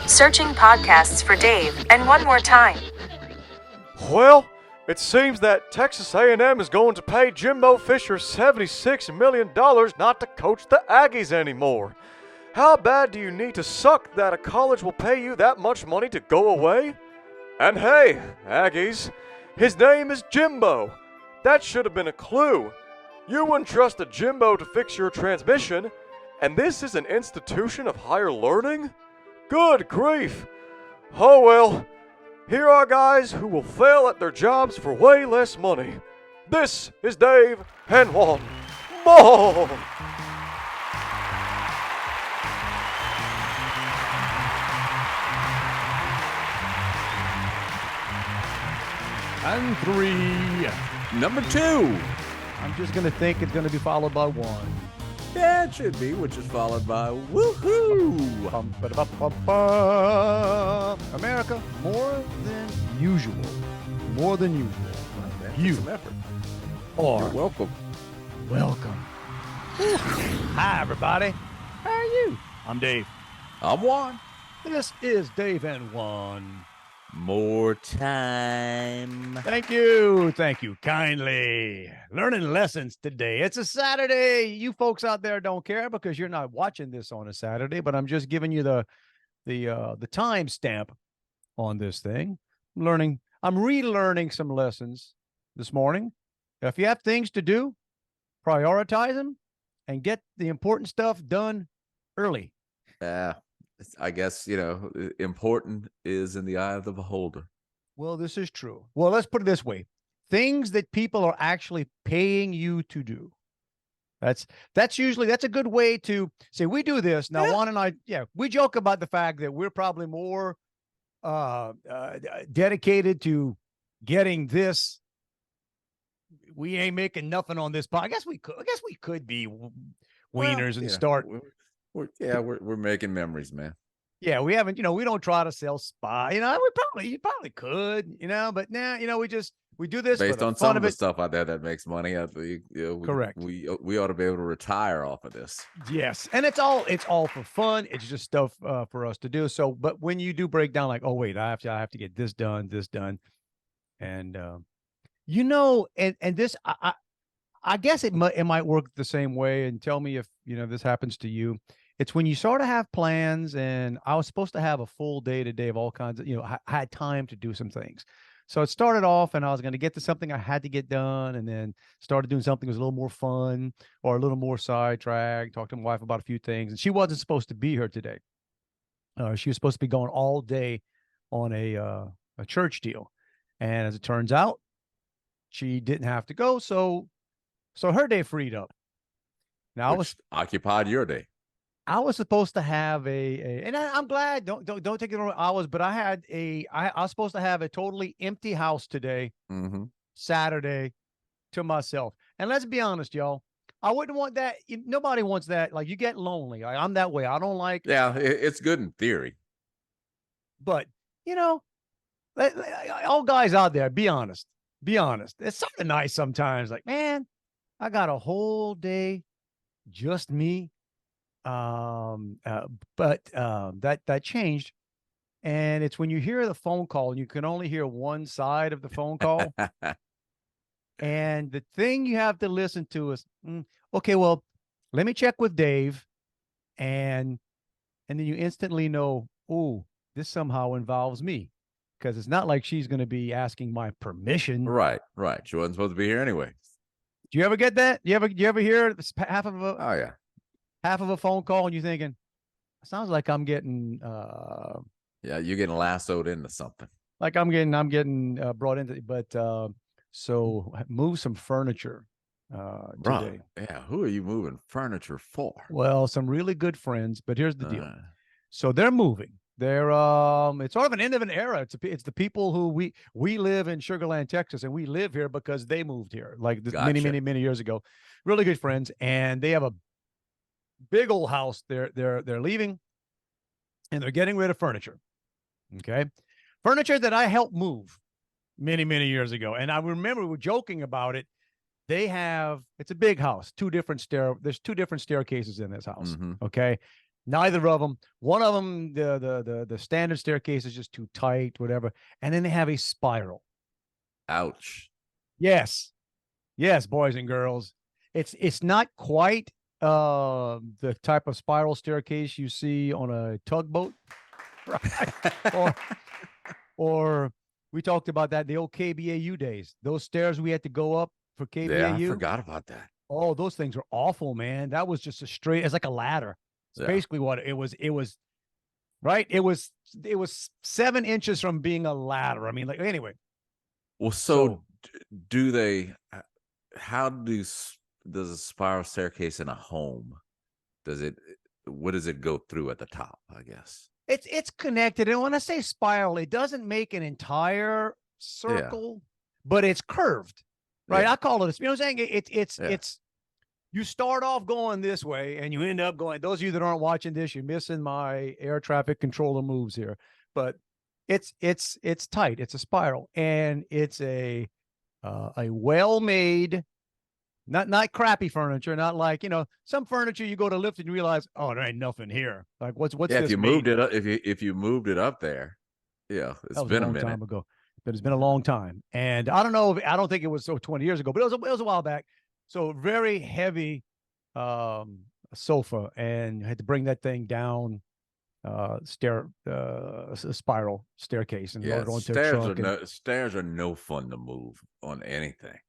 Searching podcasts for Dave, and one more time. Well, it seems that Texas A&M is going to pay Jimbo Fisher $76 million not to coach the Aggies anymore. How bad do you need to suck that a college will pay you that much money to go away? And hey, Aggies, his name is Jimbo. That should have been a clue. You wouldn't trust a Jimbo to fix your transmission, and this is an institution of higher learning? Good grief. Oh well. Here are guys who will fail at their jobs for way less money. This is Dave and Juan. More! And 3. Number 2. I'm just going to think it's going to be followed by 1. Yeah, it should be, which is followed by woohoo. America, more than usual. More than usual. You. Some effort. Or You're welcome. welcome. Hi, everybody. How are you? I'm Dave. I'm Juan. This is Dave and Juan. More time. Thank you. Thank you kindly. Learning lessons today. It's a Saturday. You folks out there don't care because you're not watching this on a Saturday, but I'm just giving you the time stamp on this thing. I'm relearning some lessons this morning. If you have things to do, prioritize them and get the important stuff done early. I guess, important is in the eye of the beholder. Well, this is true. Well, let's put it this way. Things that people are actually paying you to do. That's a good way to say, we do this. Now, Juan and I, we joke about the fact that we're probably more dedicated to getting this. We ain't making nothing on this pod. I guess we could be wieners and start. We're making memories, man. Yeah, we haven't, we don't try to sell spy. You probably could, but now, we do this based on some of the stuff out there that makes money. Correct. We ought to be able to retire off of this. Yes, and it's all for fun. It's just stuff for us to do. So, but when you do break down, like, oh wait, I have to get this done, and and this, I guess it might work the same way. And tell me if this happens to you. It's when you sort of have plans, and I was supposed to have a full day today of all kinds of, I had time to do some things. So it started off and I was going to get to something I had to get done, and then started doing something that was a little more fun or a little more sidetracked, talked to my wife about a few things. And she wasn't supposed to be here today. She was supposed to be going all day on a church deal. And as it turns out, she didn't have to go. So her day freed up. Now I was occupied your day. I was supposed to have and I'm glad. Don't take it wrong. I was supposed to have a totally empty house today, Saturday, to myself. And let's be honest, y'all. I wouldn't want that. Nobody wants that. Like, you get lonely. I'm that way. I don't like. Yeah, it's good in theory, but all guys out there, be honest. Be honest. It's sort of nice sometimes. Like, man, I got a whole day, just me. But that changed, and it's when you hear the phone call and you can only hear one side of the phone call, and the thing you have to listen to is, okay, well, let me check with Dave, and then you instantly know, oh, this somehow involves me, because it's not like she's going to be asking my permission. Right. She wasn't supposed to be here anyway. Do you ever get that? You ever hear half of a? Oh yeah. Half of a phone call and you're thinking, sounds like I'm getting you're getting lassoed into something. Like I'm getting brought into, but so move some furniture today. Yeah, who are you moving furniture for? Well, some really good friends, but here's the deal. So they're moving. They're it's sort of an end of an era. It's the people who we live in Sugar Land, Texas, and we live here because they moved here like many years ago. Really good friends, and they have a big old house. They're leaving, and they're getting rid of furniture. Okay, furniture that I helped move many years ago, and I remember we were joking about it. It's a big house, there's two different staircases in this house. Okay, Neither of them. One of them, the standard staircase is just too tight, whatever. And then they have a spiral. Ouch. Yes, yes, boys and girls. It's not quite the type of spiral staircase you see on a tugboat, right? or or we talked about that the old KBAU days. Those stairs we had to go up for Yeah, I KBAU. forgot about that. Oh, those things are awful, man. That was just a straight. It's like a ladder. It's Yeah. basically what it was. It was right. It was 7 inches from being a ladder. I mean, like anyway. Well, so do they? How does a spiral staircase in a home? Does it? What does it go through at the top? I guess. It's connected, and when I say spiral, it doesn't make an entire circle, but it's curved, right? Yeah. I call it. You know what I'm saying? It's Yeah. it's you start off going this way, and you end up going. Those of you that aren't watching this, you're missing my air traffic controller moves here, but it's tight. It's a spiral, and it's a well-made. Not crappy furniture, not like, some furniture you go to lift and you realize, oh, there ain't nothing here. Like what's Yeah, this if you made moved it of? up, if you moved it up there, yeah, it's That was a been a long minute. time ago, but it's been a long time. And I don't know, I don't think it was so 20 years ago, but it was a while back. So very heavy sofa, and had to bring that thing down spiral staircase and Yeah, load it onto a truck. stairs are no fun to move on anything.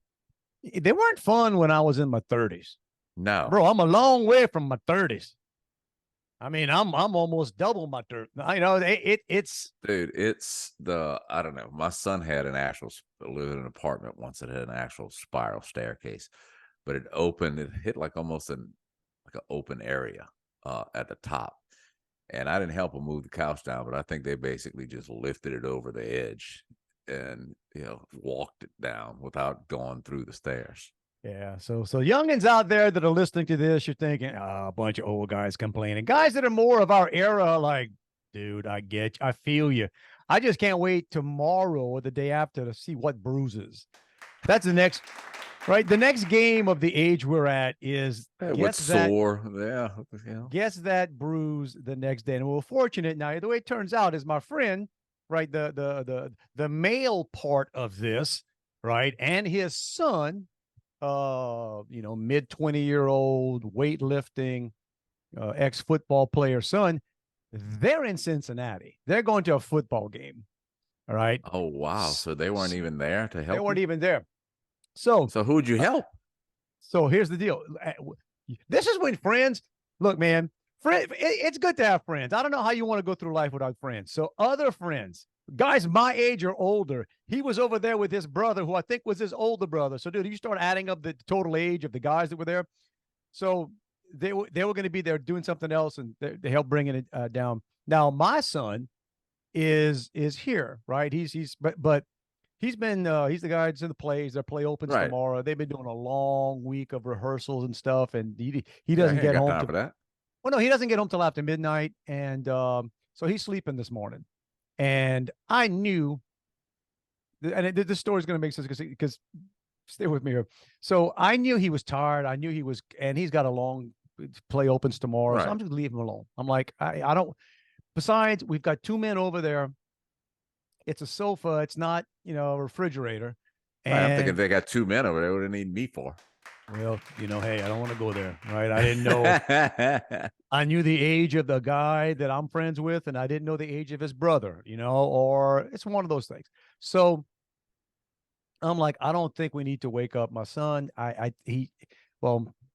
They weren't fun when I was in my 30s. No, Bro, I'm a long way from my 30s. I mean, I'm almost double my 30. It's dude, I don't know. My son had lived in an apartment once that had an actual spiral staircase, but it hit like almost like an open area at the top. And I didn't help him move the couch down, but I think they basically just lifted it over the edge and walked it down without going through the stairs. Yeah. So youngins out there that are listening to this, you're thinking, a bunch of old guys complaining. Guys that are more of our era, like, dude, I get you. I feel you. I just can't wait tomorrow or the day after to see what bruises. That's the next, right? The next game of the age we're at is What's sore? Yeah. Guess that bruise the next day. And we're fortunate now. The way it turns out is my friend, right? The male part of this, right? And his son, mid 20-year-old weightlifting, ex-football player son, they're in Cincinnati. They're going to a football game. All right. Oh, wow. So they weren't even there to help. They weren't even there. So who'd you help? So here's the deal. This is when friends, look, man, it's good to have friends. I don't know how you want to go through life without friends. So other friends, guys my age or older, he was over there with his brother, who I think was his older brother. So, dude, you start adding up the total age of the guys that were there. So they were going to be there doing something else, and they helped bringing it down. Now, my son is here, right? But he's been he's the guy that's in the plays. Their play opens tomorrow. They've been doing a long week of rehearsals and stuff, and he doesn't get home for that. Well, no, he doesn't get home till after midnight, and so he's sleeping this morning. And I knew, and this story is going to make sense because stay with me here. So I knew he was tired. I knew he was, and he's got a long play opens tomorrow. So I'm just leaving him alone. I'm like, I don't. Besides, we've got 2 men over there. It's a sofa. It's not, a refrigerator. And I'm thinking if they got 2 men over there, what do they need me for? Well, hey, I don't want to go there, right? I didn't know. I knew the age of the guy that I'm friends with, and I didn't know the age of his brother, or it's one of those things. So I'm like, I don't think we need to wake up my son. My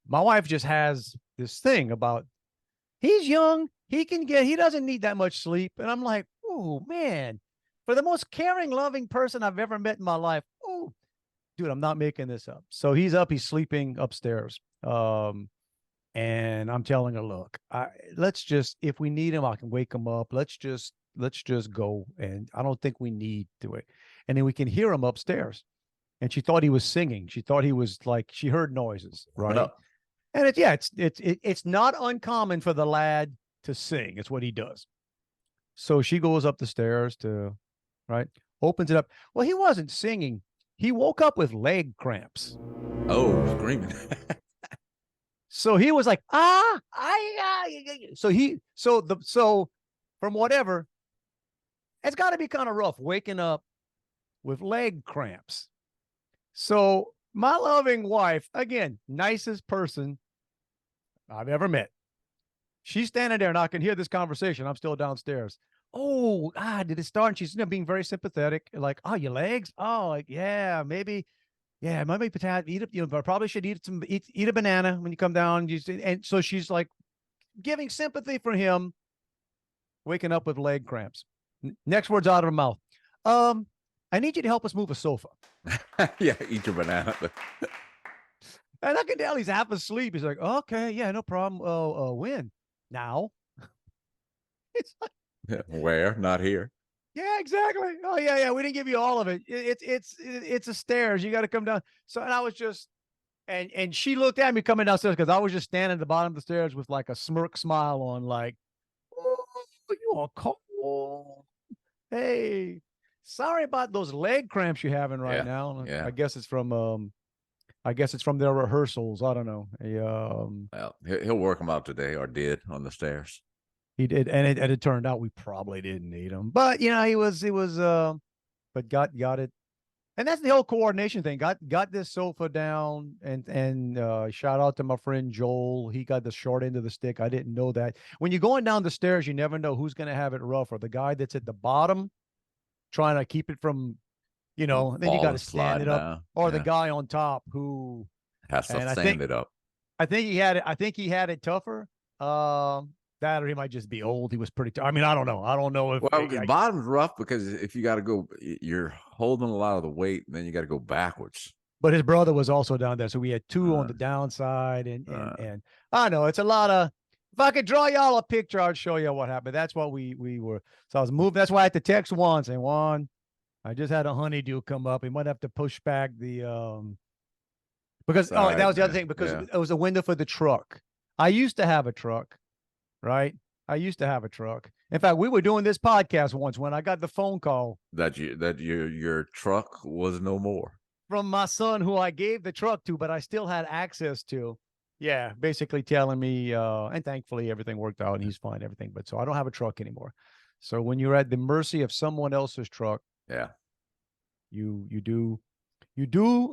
wife just has this thing about he's young. He doesn't need that much sleep. And I'm like, oh, man, for the most caring, loving person I've ever met in my life. Oh, dude, I'm not making this up. So he's up, he's sleeping upstairs. And I'm telling her, look, let's just, if we need him, I can wake him up. Let's just go. And I don't think we need to wait. And then we can hear him upstairs. And she thought he was singing. She thought he was she heard noises, right? No. And it's not uncommon for the lad to sing. It's what he does. So she goes up the stairs opens it up. Well, he wasn't singing. He woke up with leg cramps. Oh, screaming. So he was like, so from whatever, it's got to be kind of rough waking up with leg cramps. So my loving wife, again, nicest person I've ever met. She's standing there and I can hear this conversation. I'm still downstairs. Oh, did it start? And she's being very sympathetic, like, oh, your legs? Oh, like, yeah, maybe. Yeah, maybe potato. But probably should eat a banana when you come down. And so she's like giving sympathy for him, waking up with leg cramps. Next words out of her mouth. I need you to help us move a sofa. Yeah, eat your banana. And I can tell he's half asleep. He's like, okay, yeah, no problem. When? Now? It's like, Where? Not here. yeah, exactly. Oh, yeah. We didn't give you all of it. It's a stairs. You got to come down. So, and I was just, and she looked at me coming downstairs because I was just standing at the bottom of the stairs with like a smirk smile on, like, oh, you are cold. Hey, sorry about those leg cramps you're having right now. Yeah. I guess it's from their rehearsals. I don't know. Well, he'll work them out today, or did on the stairs. He did, and it turned out we probably didn't need him. But he was but got it. And that's the whole coordination thing. Got this sofa down, and shout out to my friend Joel. He got the short end of the stick. I didn't know that. When you're going down the stairs, you never know who's going to have it rough, or the guy that's at the bottom trying to keep it from, then you got to stand it up, down. or the guy on top who has to stand it up. I think he had it tougher. That, or he might just be old. He was pretty. I mean, I don't know. I don't know if. Well, bottom's rough because if you got to go, you're holding a lot of the weight, and then you got to go backwards. But his brother was also down there, so we had two on the downside, and I know it's a lot of. If I could draw y'all a picture, I'd show you what happened. That's what we were. So I was moving. That's why I had to text Juan saying, Juan, I just had a honeydew come up. We might have to push back the because that was the other thing, because it was a window for the truck. I used to have a truck. Right. I used to have a truck. In fact, we were doing this podcast once when I got the phone call that your truck was no more from my son, who I gave the truck to, but I still had access to. Yeah. Basically telling me, and thankfully everything worked out and he's fine, everything. But so I don't have a truck anymore. So when you're at the mercy of someone else's truck, you do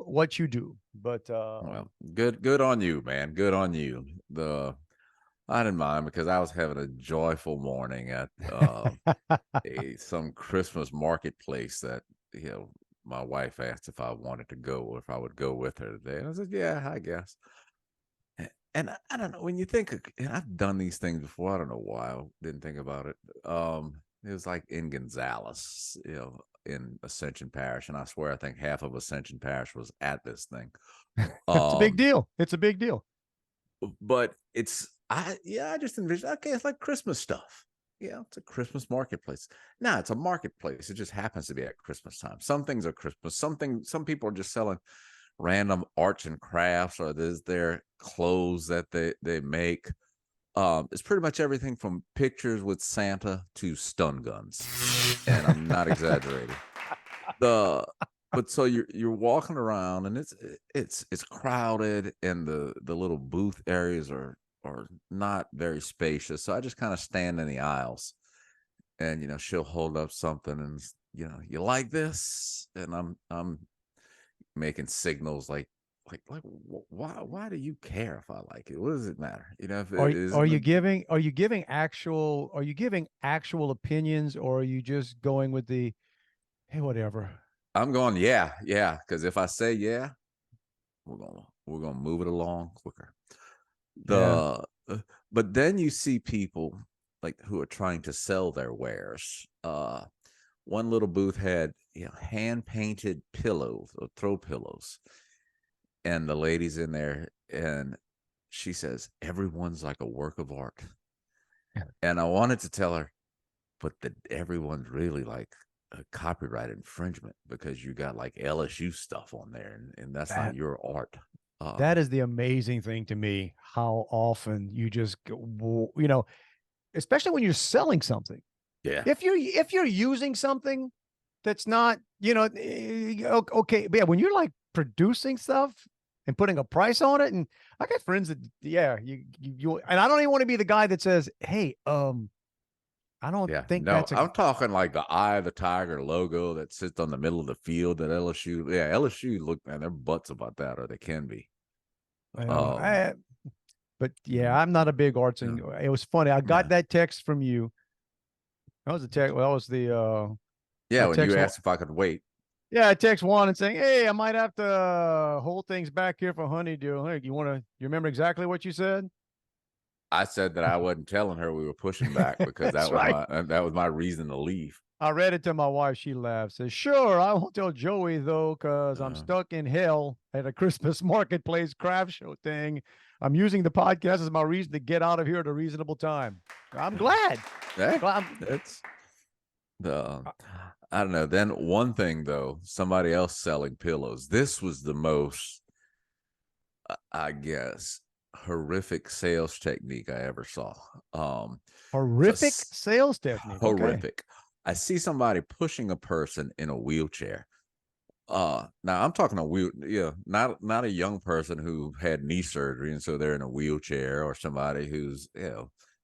what you do. But well, good on you, man. Good on you. I didn't mind because I was having a joyful morning at some Christmas marketplace that my wife asked if I wanted to go, or if I would go with her today, and I said, yeah, I guess. And I don't know, when you think, and I've done these things before, I don't know why I didn't think about it. It was like in Gonzales, in Ascension Parish, and I swear I think half of Ascension Parish was at this thing. It's a big deal. It's a big deal. But I just envision, okay, it's like Christmas stuff. Yeah, it's a Christmas marketplace. No, it's a marketplace. It just happens to be at Christmas time. Some things are Christmas. Some people are just selling random arts and crafts, or there's their clothes that they make. It's pretty much everything from pictures with Santa to stun guns. And I'm not exaggerating. But so you're walking around, and it's crowded, and the little booth areas are not very spacious. So I just kind of stand in the aisles, and she'll hold up something, and you like this, and I'm making signals like why do you care if I like it? What does it matter? Are you giving actual opinions, or are you just going with the hey, whatever? I'm going, yeah, because if I say yeah, we're gonna move it along quicker. But then you see people like who are trying to sell their wares. One little booth had hand painted pillows, or throw pillows, and the lady's in there, and she says everyone's like a work of art. And I wanted to tell her, but everyone's really like a copyright infringement, because you got like LSU stuff on there, and that's not your art. That is the amazing thing to me, how often you just especially when you're selling something. Yeah. If you're using something that's not, okay, but yeah, when you're like producing stuff, and putting a price on it. And I got friends that, yeah, you and I don't even want to be the guy that says, hey, I don't Yeah, think no, that's a I'm talking like the Eye of the Tiger logo that sits on the middle of the field at LSU. Yeah, LSU, look, man, they're butts about that, or they can be. well, Um, but yeah, I'm not a big arts and no, it was funny. I got no. that text from you. That was a text. Well, that was Yeah, I when you text asked if I could wait, yeah, I text Juan and saying, hey, I might have to hold things back here for Honeydew. Hey, you remember exactly what you said? I said that I wasn't telling her we were pushing back because That's right. that was my reason to leave. I read it to my wife. She laughed. Says, sure, I won't tell Joey though, because I'm Uh, stuck in hell at a Christmas marketplace craft show thing. I'm using the podcast as my reason to get out of here at a reasonable time. I'm glad. yeah, Glad- it's the I don't know. Then one thing though, somebody else selling pillows. This was the most, I guess, horrific sales technique I ever saw. Horrific sales technique. Okay. Horrific. I see somebody pushing a person in a wheelchair. Now I'm talking not a young person who had knee surgery and so they're in a wheelchair, or somebody who's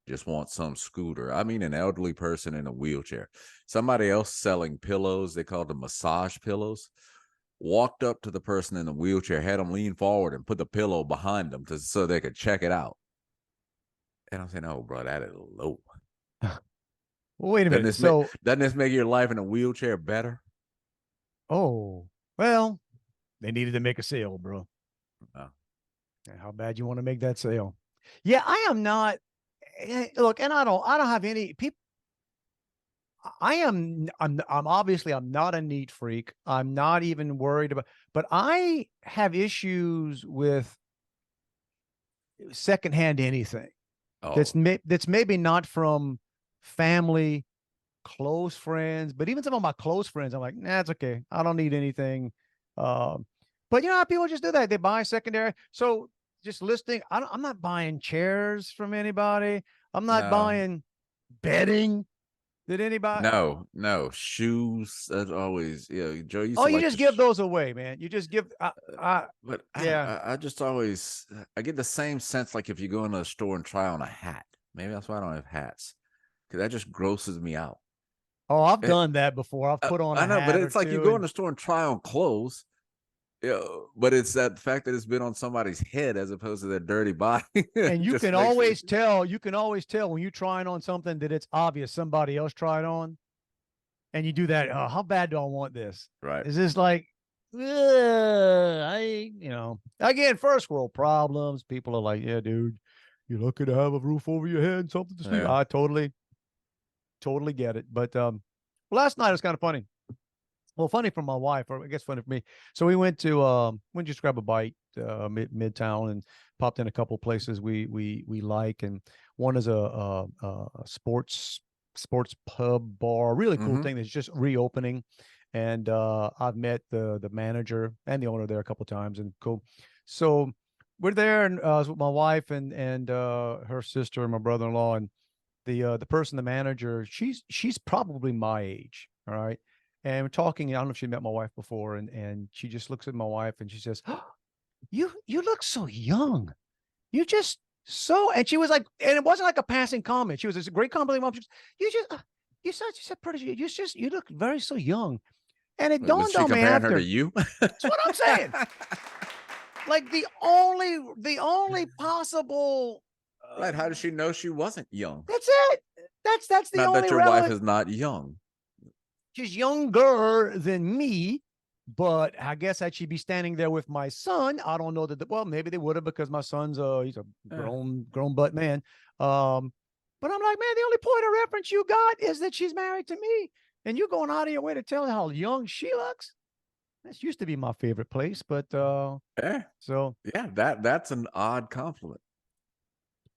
just wants some scooter. I mean an elderly person in a wheelchair. Somebody else selling pillows, they called them massage pillows, walked up to the person in the wheelchair, had them lean forward and put the pillow behind them so they could check it out. And I'm saying, oh, bro, that is low. Well, wait a minute. Doesn't this make your life in a wheelchair better? Oh, well, they needed to make a sale, bro. Oh. How bad you want to make that sale? Yeah, I am not. Look, and I don't have any people. I'm obviously I'm not a neat freak. I'm not even worried about, but I have issues with secondhand anything. Oh. That's maybe not from family, close friends, but even some of my close friends, I'm like, nah, it's okay. I don't need anything. But you know how people just do that? They buy secondary. So just listing, I'm not buying chairs from anybody. I'm not No. buying bedding. Did anybody? No shoes. That's always Joe used Oh, to you like just give those away, man. You just give. but Yeah. I just always I get the same sense like if you go into a store and try on a hat. Maybe that's why I don't have hats, because that just grosses me out. Oh, I've done that before. I've put on I a know, but hat or it's like you two. go in the store and try on clothes. But it's that fact that it's been on somebody's head as opposed to their dirty body. And you can always tell. You can always tell when you're trying on something that it's obvious somebody else tried on, and you do that. Oh, how bad do I want this? Right. Is this like, again, first world problems. People are like, yeah, dude, you're lucky to have a roof over your head and something to sleep. Yeah. I totally get it. But last night was kind of funny. Well, funny for my wife, or I guess funny for me. So we went to just grab a bite midtown and popped in a couple of places we like, and one is a sports pub bar, really cool thing that's just reopening. And I've met the manager and the owner there a couple of times, and cool. So we're there, and with my wife and her sister and my brother-in-law, and the person, the manager, she's probably my age, all right. And we're talking. I don't know if she met my wife before, and she just looks at my wife and she says, oh, "You look so young. You just so." And she was like, and it wasn't like a passing comment. She was a great compliment. You said pretty. You look very so young. And it dawned on me comparing after. her to you? That's what I'm saying. Like the only possible. Right? How does she know she wasn't young? That's it. That's the not only. That your wife is not young. She's younger than me, but I guess that she'd be standing there with my son. I don't know that. Well, maybe they would have, because my son's he's a grown butt man. But I'm like, man, the only point of reference you got is that she's married to me, and you're going out of your way to tell how young she looks. This used to be my favorite place, but so yeah, that's an odd compliment.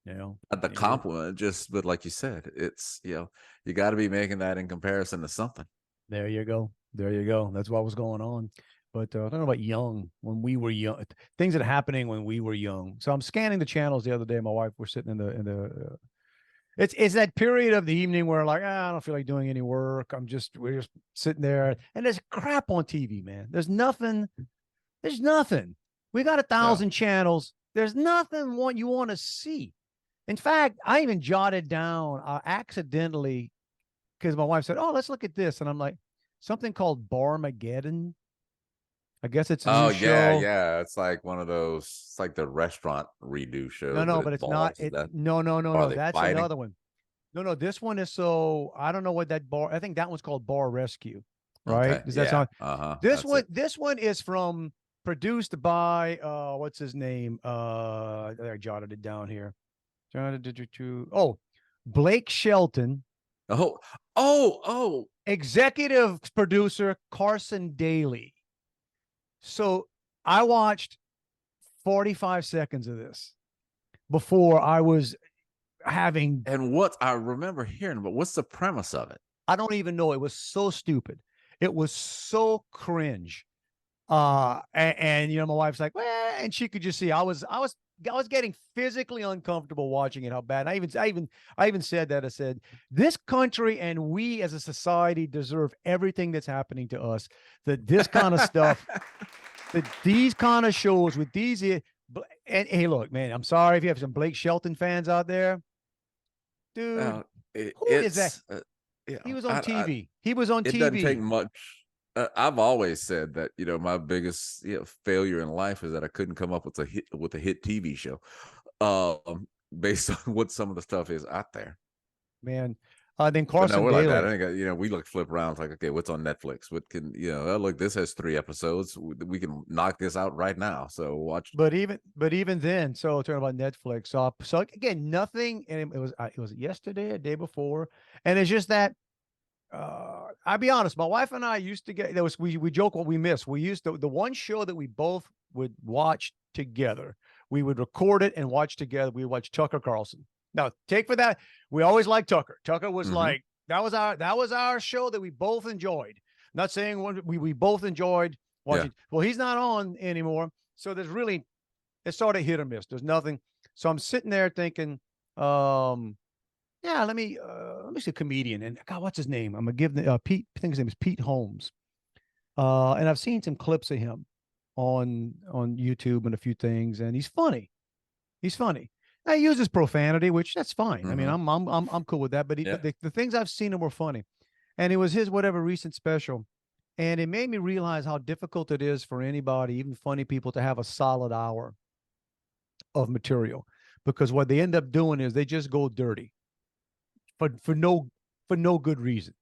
Not the compliment, but like you said, it's you got to be making that in comparison to something. There you go. That's what was going on. But I don't know about young, when we were young, things that are happening when we were young. So I'm scanning the channels the other day. My wife, we're sitting in the it's that period of the evening where like, I don't feel like doing any work. We're just sitting there, and there's crap on TV, man. There's nothing. We got 1,000 channels. There's nothing you want to see. In fact, I even jotted down accidentally because my wife said, "Oh, let's look at this," and I'm like, something called Barmageddon. I guess it's a new show. Yeah. It's like one of those. It's like the restaurant redo shows. No, but it's not. No. They That's fighting? another one. No. This one is I don't know what that bar. I think that one's called Bar Rescue. Right? Okay. Does that sound? This This one is produced by what's his name? I jotted it down here. Oh, Blake Shelton. Oh. Executive producer Carson Daly. So I watched 45 seconds of this before I was having. And what I remember hearing, but what's the premise of it? I don't even know. It was so stupid. It was so cringe. And you know, my wife's like, well, and she could just see I was getting physically uncomfortable watching it. How bad. I even said that. I said, this country and we as a society deserve everything that's happening to us. That this kind of stuff, that these kind of shows with these. And hey, look, man, I'm sorry if you have some Blake Shelton fans out there, dude. Who is that? He was on TV. He was on TV. It doesn't take much. I've always said that, you know, my biggest failure in life is that I couldn't come up with a hit TV show, based on what some of the stuff is out there. Man, then Carson we're Daly. like that. I think, you know, we flip around like, okay, what's on Netflix? What can, you know? Oh, look, this has 3 episodes. We can knock this out right now. So watch. But even then, so talking about Netflix. So again, nothing. And it was yesterday, a day before, and it's just that. I'll be honest. My wife and I used to we joke what we miss. We used to the one show that we both would watch together. We would record it and watch together. We watch Tucker Carlson. Now, take for that. We always liked Tucker. Tucker was like that was our show that we both enjoyed. Not saying we both enjoyed watching. Yeah. Well, he's not on anymore, so it's sort of hit or miss. There's nothing. So I'm sitting there thinking, yeah, let me see a comedian. And God, what's his name? I'm gonna give Pete. I think his name is Pete Holmes. And I've seen some clips of him on YouTube and a few things, and he's funny. Now, he uses profanity, which that's fine. I mean, I'm cool with that. But the things I've seen him were funny, and it was his whatever recent special, and it made me realize how difficult it is for anybody, even funny people, to have a solid hour of material, because what they end up doing is they just go dirty for no good reason,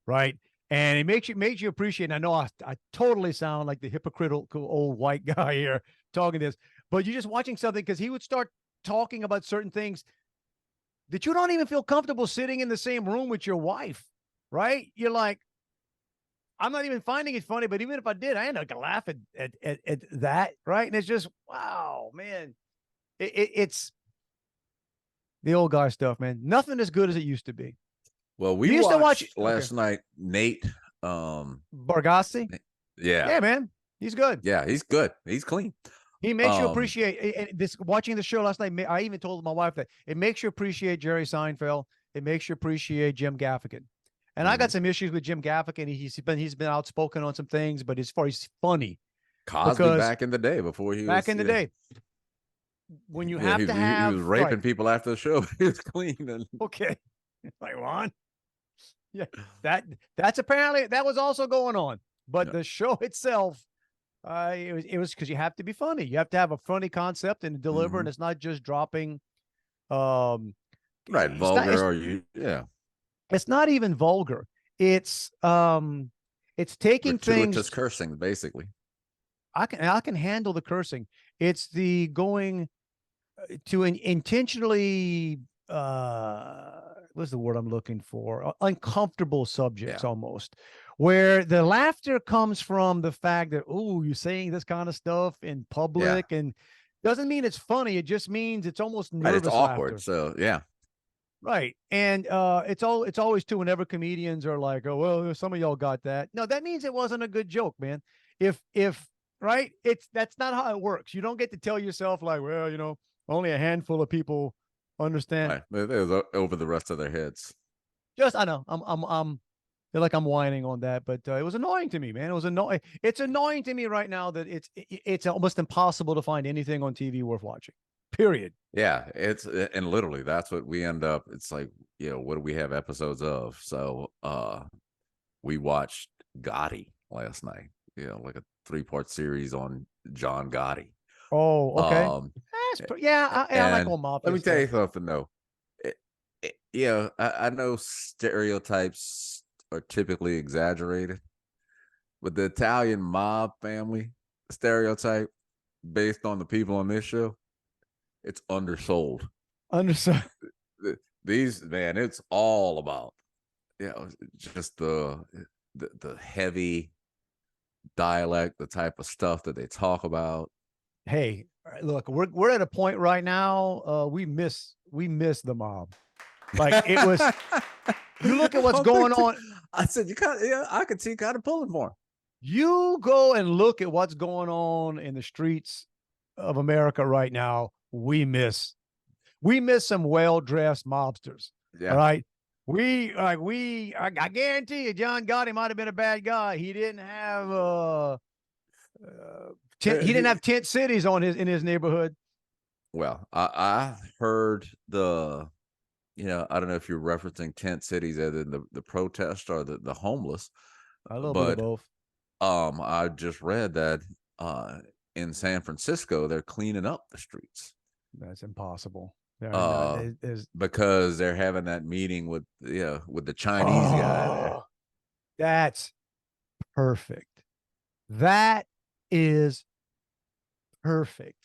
right? And it makes you appreciate. And I know I totally sound like the hypocritical old white guy here talking this, but you're just watching something because he would start talking about certain things that you don't even feel comfortable sitting in the same room with your wife, right? You're like, I'm not even finding it funny, but even if I did, I ain't not gonna laugh at that, right? And it's just, wow, man, it's the old guy stuff, man. Nothing as good as it used to be. Well, we used to watch last night, Nate Bargassi. Yeah, man, he's good. Yeah, he's good. He's clean. He makes you appreciate this. Watching the show last night, I even told my wife that it makes you appreciate Jerry Seinfeld. It makes you appreciate Jim Gaffigan. And I got some issues with Jim Gaffigan. He's been outspoken on some things, but as far as he's funny, Cosby back in the day before he was back in the day. When you have to have, he was raping people after the show. He was clean. And... Okay, like Juan. Yeah, that's apparently that was also going on, but the show itself. It was because you have to be funny. You have to have a funny concept and deliver, and it's not just dropping. Vulgar It's not even vulgar. It's taking gratuitous things. Cursing, basically. I can handle the cursing. It's the going to intentionally. What's the word I'm looking for? Uncomfortable subjects, almost, where the laughter comes from the fact that, oh, you're saying this kind of stuff in public, and doesn't mean it's funny. It just means it's almost nervous. It's awkward. Laughter. So yeah. Right. And it's always too whenever comedians are like, oh, well, some of y'all got that. No, that means it wasn't a good joke, man. If right, that's not how it works. You don't get to tell yourself like, well, you know, only a handful of people understand. Right. They're over the rest of their heads. Just I know. I'm feel like I'm whining on that, but it was annoying to me, man. It was annoying. It's annoying to me right now that it's almost impossible to find anything on TV worth watching. Period. Yeah, it's and literally that's what we end up. It's like, what do we have episodes of? So we watched Gotti last night. Like a 3-part series on John Gotti. Oh, okay. Yeah, I like And old mafia let me tell you stuff. something though. I know stereotypes are typically exaggerated, but the Italian mob family stereotype based on the people on this show, it's undersold. Understood. These, man, it's all about just the heavy dialect, the type of stuff that they talk about. Hey, look, we're at a point right now. We miss the mob. Like it was. You look at what's going on. I said, I could see kind of pulling for him. You go and look at what's going on in the streets of America right now. We miss some well-dressed mobsters. Yeah. All right. I guarantee you, John Gotti might have been a bad guy. He didn't have he didn't have tent cities in his neighborhood. Well, I heard the, I don't know if you're referencing tent cities as in the protest or the homeless. A little bit of both. I just read that in San Francisco they're cleaning up the streets. That's impossible. Because they're having that meeting with the Chinese guy there. That's perfect. That is perfect.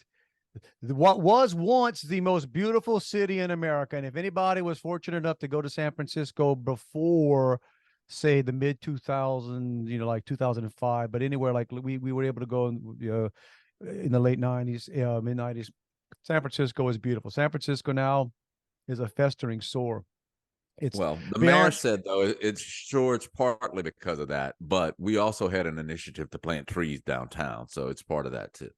What was once the most beautiful city in America, and if anybody was fortunate enough to go to San Francisco before, say, the mid 2000s, like 2005, but anywhere like we were able to go in the late 90s, mid 90s, San Francisco is beautiful. San Francisco now is a festering sore. The mayor said though it's partly because of that, but we also had an initiative to plant trees downtown, so it's part of that too.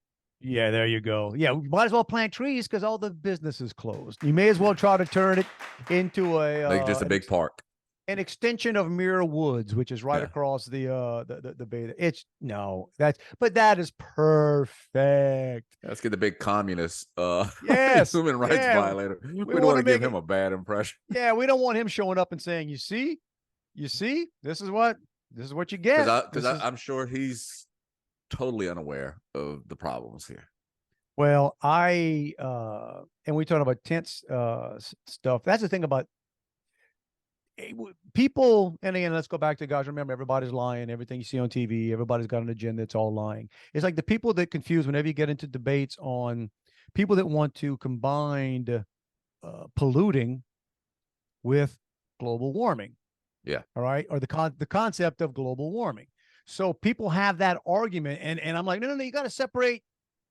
Yeah, there you go. Yeah, we might as well plant trees because all the businesses closed. You may as well try to turn it into like just a big park, an extension of Muir Woods, which is right across the bay. That is perfect. Let's get the big communist human rights violator. We don't want to give him a bad impression. Yeah, we don't want him showing up and saying, you see, this is what you get. Because I'm sure he's totally unaware of the problems here. Well, and we talk about tense stuff. That's the thing about people. And again, let's go back to, guys, remember, everybody's lying. Everything you see on TV, everybody's got an agenda. It's all lying. It's like the people that confuse whenever you get into debates on people that want to combine polluting with global warming. Yeah. All right. Or the concept of global warming. So people have that argument, and I'm like, no, you got to separate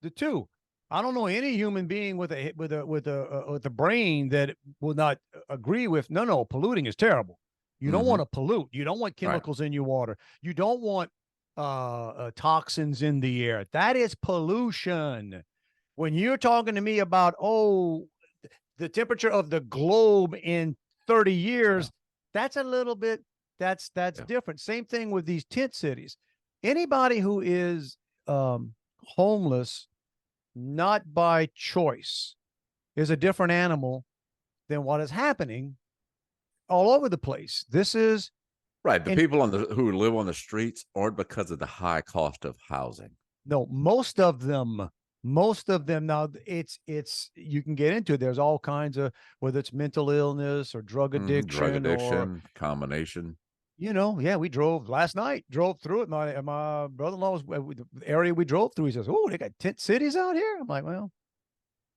the two. I don't know any human being with a brain that will not agree with no, polluting is terrible. You don't want to pollute. You don't want chemicals in your water. You don't want toxins in the air. That is pollution. When you're talking to me about the temperature of the globe in 30 years, that's a little bit. That's different. Same thing with these tent cities. Anybody who is homeless, not by choice, is a different animal than what is happening all over the place. This is right. The people who live on the streets aren't because of the high cost of housing. No, most of them. Now it's you can get into it. There's all kinds of, whether it's mental illness or drug addiction, or combination. We drove last night, drove through it. My brother-in-law was the area we drove through. He says, "Oh, they got tent cities out here." I'm like, well,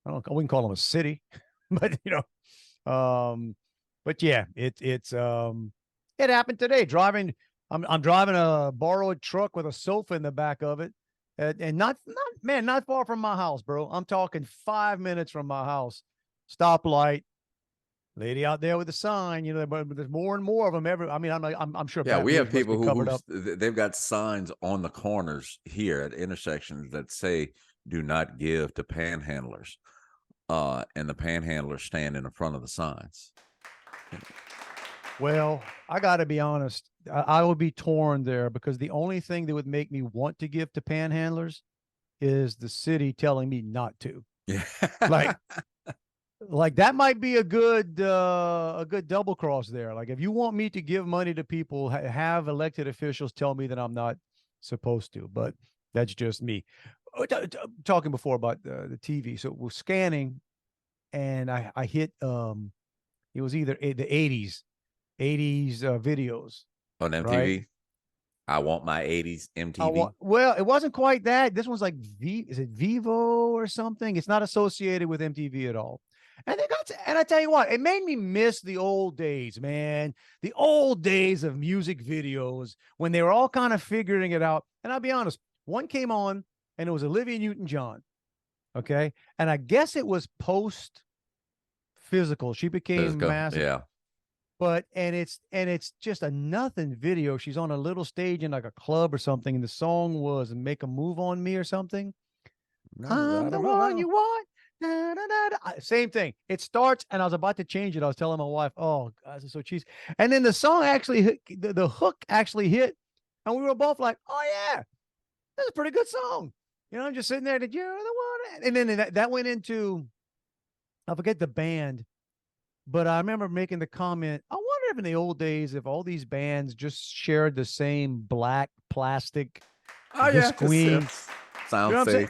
I wouldn't call them a city, but but yeah, it happened today. I'm driving a borrowed truck with a sofa in the back of it, and not far from my house, bro. I'm talking 5 minutes from my house. Stoplight. Lady out there with the sign, but there's more and more of them. I'm sure. Yeah, we have people who they've got signs on the corners here at intersections that say "Do not give to panhandlers," and the panhandlers stand in the front of the signs. Well, I got to be honest. I would be torn there because the only thing that would make me want to give to panhandlers is the city telling me not to. Yeah. Like, like that might be a good double cross there. Like if you want me to give money to people, have elected officials tell me that I'm not supposed to. But that's just me. Talking before about the TV. So we're scanning, and I hit it was either the 80s videos, On right? MTV. I want my 80s MTV. Well, it wasn't quite that. This one's like is it Vivo or something? It's not associated with MTV at all. And they got to, and I tell you what, it made me miss the old days, man. The old days of music videos when they were all kind of figuring it out. And I'll be honest, one came on and it was Olivia Newton-John. Okay. And I guess it was post physical. She became massive. Yeah. But it's just a nothing video. She's on a little stage in like a club or something, and the song was "Make a Move on Me" or something. No, I'm the one you want. Da, da, da, da. Same thing. It starts, and I was about to change it. I was telling my wife, "Oh, God, this is so cheesy." And then the song actually hit, the hook actually hit, and we were both like, "Oh yeah, that's a pretty good song." You know, I'm just sitting there, "Did you're the one," and then that went into, I forget the band. But I remember making the comment, I wonder if in the old days, if all these bands just shared the same black plastic screen. Sound You know what I'm saying?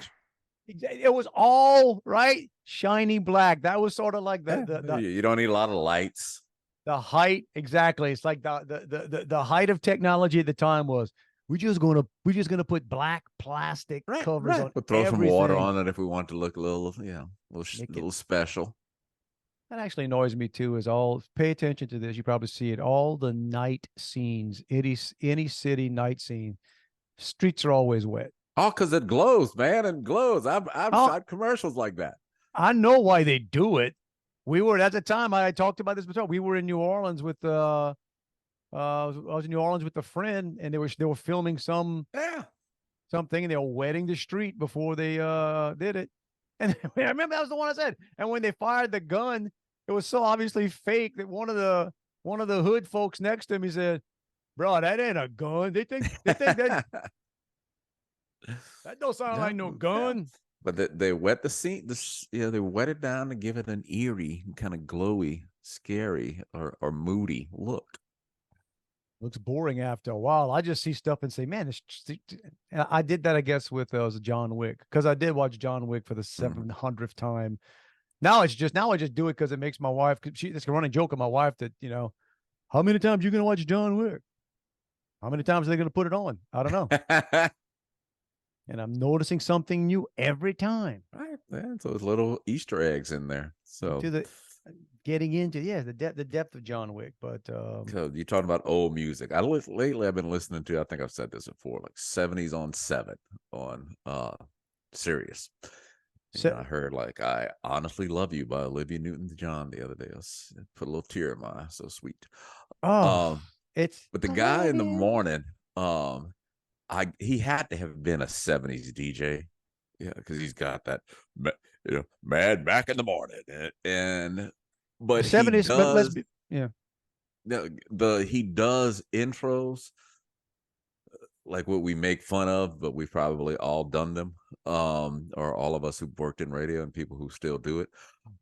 stage. It was all right, shiny black. That was sort of like You don't need a lot of lights. the height. Exactly. It's like the height of technology at the time was we're just gonna put black plastic covers on. We'll throw some water everything. on it if we want to look a little, little special. That actually annoys me too. Is all pay attention to this. You probably see it. All the night scenes, any city night scene, streets are always wet. Oh, because it glows, man, and glows. I've shot commercials like that. I know why they do it. We were at the time I talked about this before. We were in New Orleans with I was in New Orleans with a friend, and they were filming something, and they were wetting the street before they did it. And I remember that was the one I said. And when they fired the gun, it was so obviously fake that one of the hood folks next to him, he said, "Bro, that ain't a gun. They think that that don't sound like no gun." But they wet the scene. They wet it down to give it an eerie, kind of glowy, scary, or moody look. Looks boring after a while. I just see stuff and say, "Man, I did that, I guess, with John Wick, because I did watch John Wick for the 700th time. Now I just do it because it makes my wife. It's a running joke of my wife that how many times you gonna watch John Wick? How many times are they gonna put it on? I don't know. And I'm noticing something new every time. Right, man. So there's little Easter eggs in there. So getting into the depth of John Wick. But so you're talking about old music. Lately I've been listening to, I think I've said this before, like 70s on 7 on Sirius. I heard like "I Honestly Love You" by Olivia Newton-John the other day. I put a little tear in my eye. So sweet. But the guy in the morning, he had to have been a 70s DJ. Yeah, because he's got that mad back in the morning. But 70s, but let's be, he does intros like what we make fun of, but we've probably all done them, or all of us who've worked in radio and people who still do it.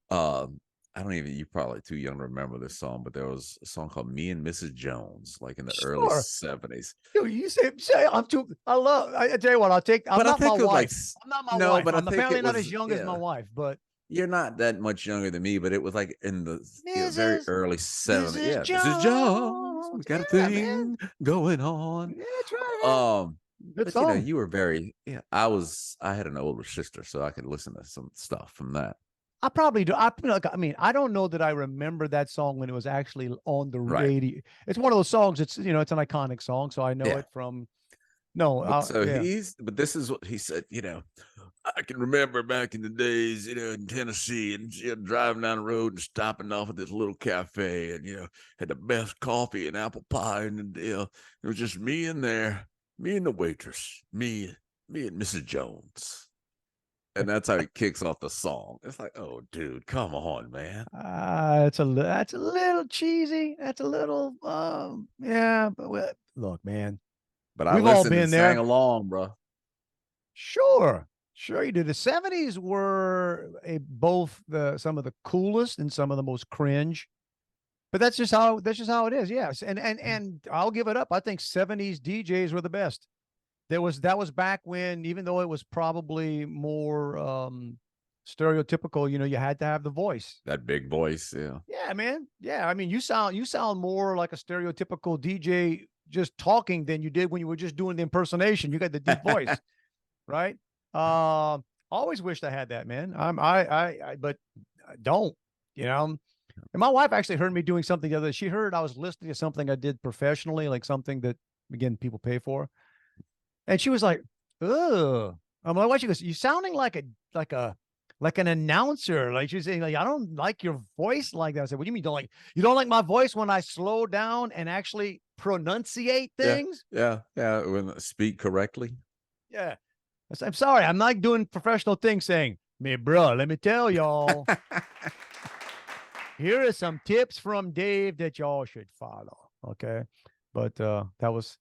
You're probably too young to remember this song, but there was a song called "Me and Mrs. Jones," like in the early 70s. Dude, you say I tell you what, I'm not my wife. I'm not my wife. I'm apparently not as young as my wife, but you're not that much younger than me, but it was like in the very early 70s. Mrs. Jones, we got a thing going on. Yeah, that's right. Good song. You were very I had an older sister, so I could listen to some stuff from that. I probably do. I don't know that I remember that song when it was actually on the radio. It's one of those songs. It's it's an iconic song, so I know it from. No, but this is what he said. I can remember back in the days, in Tennessee, and driving down the road and stopping off at this little cafe, and had the best coffee and apple pie, and it was just me and the waitress, me and Mrs. Jones. and that's how he kicks off the song. It's like, oh, dude, come on, man. That's a little cheesy. That's a little, yeah. But look, man, But I we've all listened and been sang there. along, bro. Sure, sure you do. The '70s were both some of the coolest and some of the most cringe. But that's just how it is. Yes, and I'll give it up. I think '70s DJs were the best. That was back when, even though it was probably more stereotypical, you had to have the voice. That big voice, yeah. Yeah, man. Yeah, I mean, you sound more like a stereotypical DJ just talking than you did when you were just doing the impersonation. You got the deep voice, right? Always wished I had that, man. But I don't, you know. And my wife actually heard me doing something the other day. She heard I was listening to something I did professionally, like something that, again, people pay for. And she was like, "Ugh." I'm like, "What?" She goes, "You sounding like an announcer." Like she's saying, like, "I don't like your voice like that." I said, "What do you mean you don't like my voice when I slow down and actually pronunciate Yeah, things?" yeah. When speak correctly. Yeah. I said, "I'm sorry, I'm not doing professional things saying, me, bro, let me tell y'all, here are some tips from Dave that y'all should follow." Okay. But that was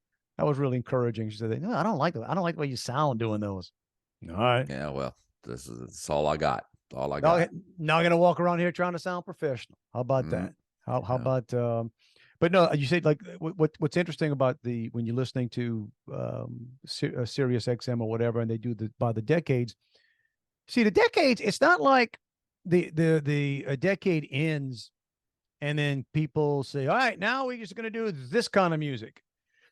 really encouraging. She said, "No, I don't like the way you sound doing those." All right. Yeah, well, that's all I got. All I Now, got. now I'm gonna walk around here trying to sound professional. How about Mhm. that? How Yeah. about but no, you say, like, what's interesting about when you're listening to Sirius XM or whatever, and they do by the decades. See, the decades, it's not like the a decade ends and then people say, "All right, now we're just gonna do this kind of music."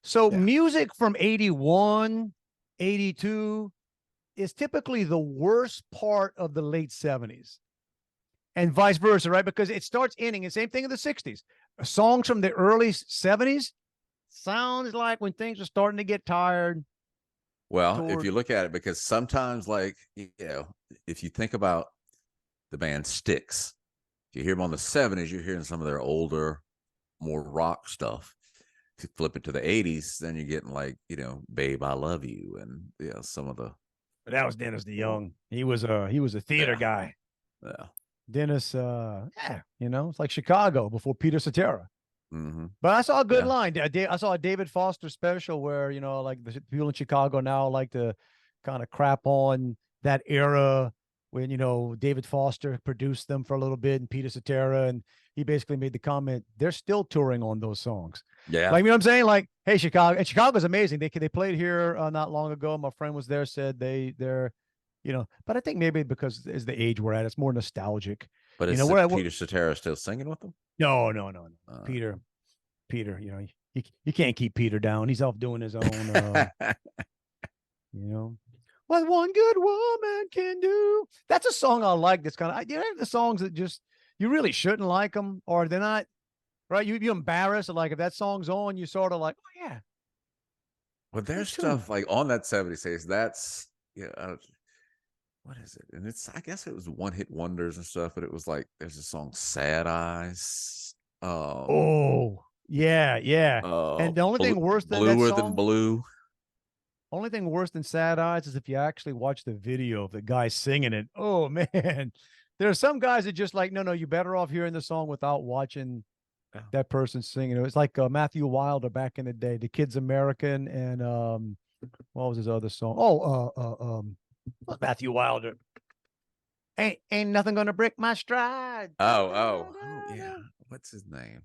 So Yeah. music from 81, 82 is typically the worst part of the late '70s, and vice versa, right? Because it starts ending, and same thing in the '60s. Songs from the early '70s sounds like when things are starting to get tired Well, if toward. you look at it, because sometimes, like, if you think about the band Styx, if you hear them on the '70s, you're hearing some of their older, more rock stuff. If you flip it to the '80s, then you're getting, like, "Babe, I Love You," and some of the But that was Dennis DeYoung. He was a theater yeah, guy. yeah, Dennis, yeah, it's like Chicago before Peter Cetera. hmm But I saw a good yeah. line. I saw a David Foster special where, like, the people in Chicago now like to kind of crap on that era when, David Foster produced them for a little bit and Peter Cetera. And he basically made the comment, they're still touring on those songs. Yeah. Like, you know what I'm saying? Like, hey, Chicago. And Chicago's amazing. They played here not long ago. My friend was there, said they're, but I think maybe because it's the age we're at, it's more nostalgic. But You is know, it Peter Cetera still singing with them? no. Uh, Peter, you can't keep Peter down. He's off doing his own, you know, what one good woman can do. That's a song I like. That's kind of, the songs that just, you really shouldn't like them, or they're not, right? You're embarrassed. Like, if that song's on, you sort of like, oh yeah, well, good there's tune. stuff like on that '70s days. That's what is it? And I guess it was one hit wonders and stuff, but it was like there's a song "Sad Eyes." Um, Oh, yeah, yeah. And the only thing worse than that Bluer Than song, Blue. only thing worse than Sad Eyes is if you actually watch the video of the guy singing it. Oh man, there are some guys that just like, no, you're better off hearing the song without watching Yeah. that person singing. It was like Matthew Wilder back in the day, "The Kid's American," and what was his other song? Oh, Matthew Wilder. Ain't nothing gonna break my stride. Oh, yeah. What's his name?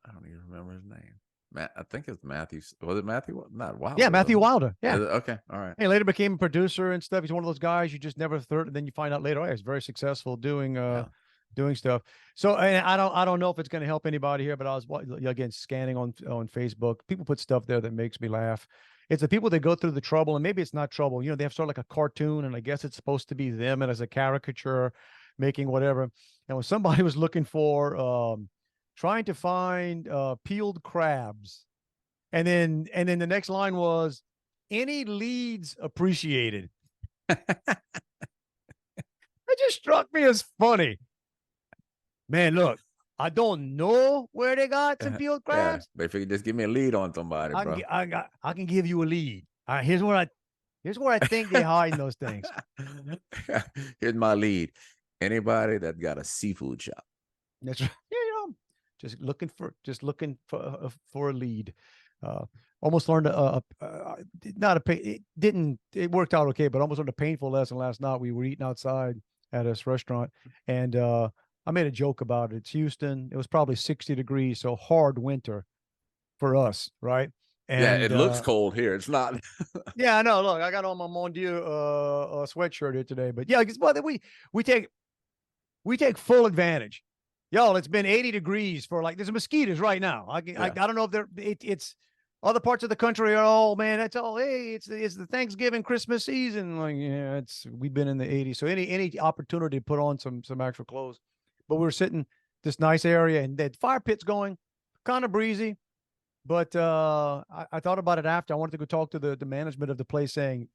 I don't even remember his name. Matt, I think it's Matthew. Was it Matthew? Not Yeah, Wilder, was Matthew it? Wilder. Yeah. Okay, all right. He later became a producer and stuff. He's one of those guys you just never thought, and then you find out later, oh, he's very successful Yeah. doing stuff. So, and I don't know if it's going to help anybody here, but I was, again, scanning on Facebook. People put stuff there that makes me laugh. It's the people that go through the trouble, and maybe it's not trouble. They have sort of like a cartoon, and I guess it's supposed to be them and as a caricature, making whatever. And when somebody was looking for trying to find peeled crabs, and then the next line was, any leads appreciated. It just struck me as funny. Man, look, I don't know where they got some peeled Yeah, crabs. but if you could just give me a lead on somebody, bro. I can give you a lead. All right, here's what Here's where I think they hide those things. Here's my lead. Anybody that got a seafood shop. That's right. Yeah, just looking for a lead. Almost learned not a it worked out okay, but almost learned a painful lesson last night. We were eating outside at this restaurant, and I made a joke about it. It's Houston. It was probably 60 degrees, so hard winter for us, right? And yeah, it looks cold here. It's not. yeah, I know. Look, I got on my Mon Dieu sweatshirt here today, but yeah, well, we take full advantage. Y'all, it's been 80 degrees for there's mosquitoes right now. I don't know if it's other parts of the country are all, man, that's all, hey, it's the Thanksgiving Christmas season. Like, yeah, we've been in the 80s. So any opportunity to put on some actual clothes. But we were sitting this nice area and that fire pit's going, kind of breezy. But I thought about it after. I wanted to go talk to the management of the place saying,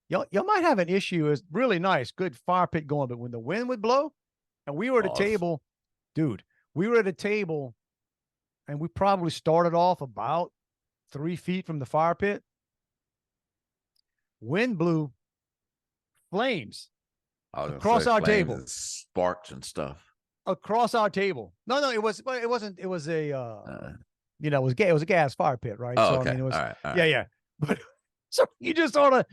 y'all might have an issue. It's really nice, good fire pit going, but when the wind would blow and we were at a table, dude, we were at a table and we probably started off about 3 feet from the fire pit. Wind blew flames across our table, sparks and stuff across our table. No, it wasn't. It was a, it was a gas fire pit, right? Oh, so okay. I mean, it was, all right. yeah. But so you just sort of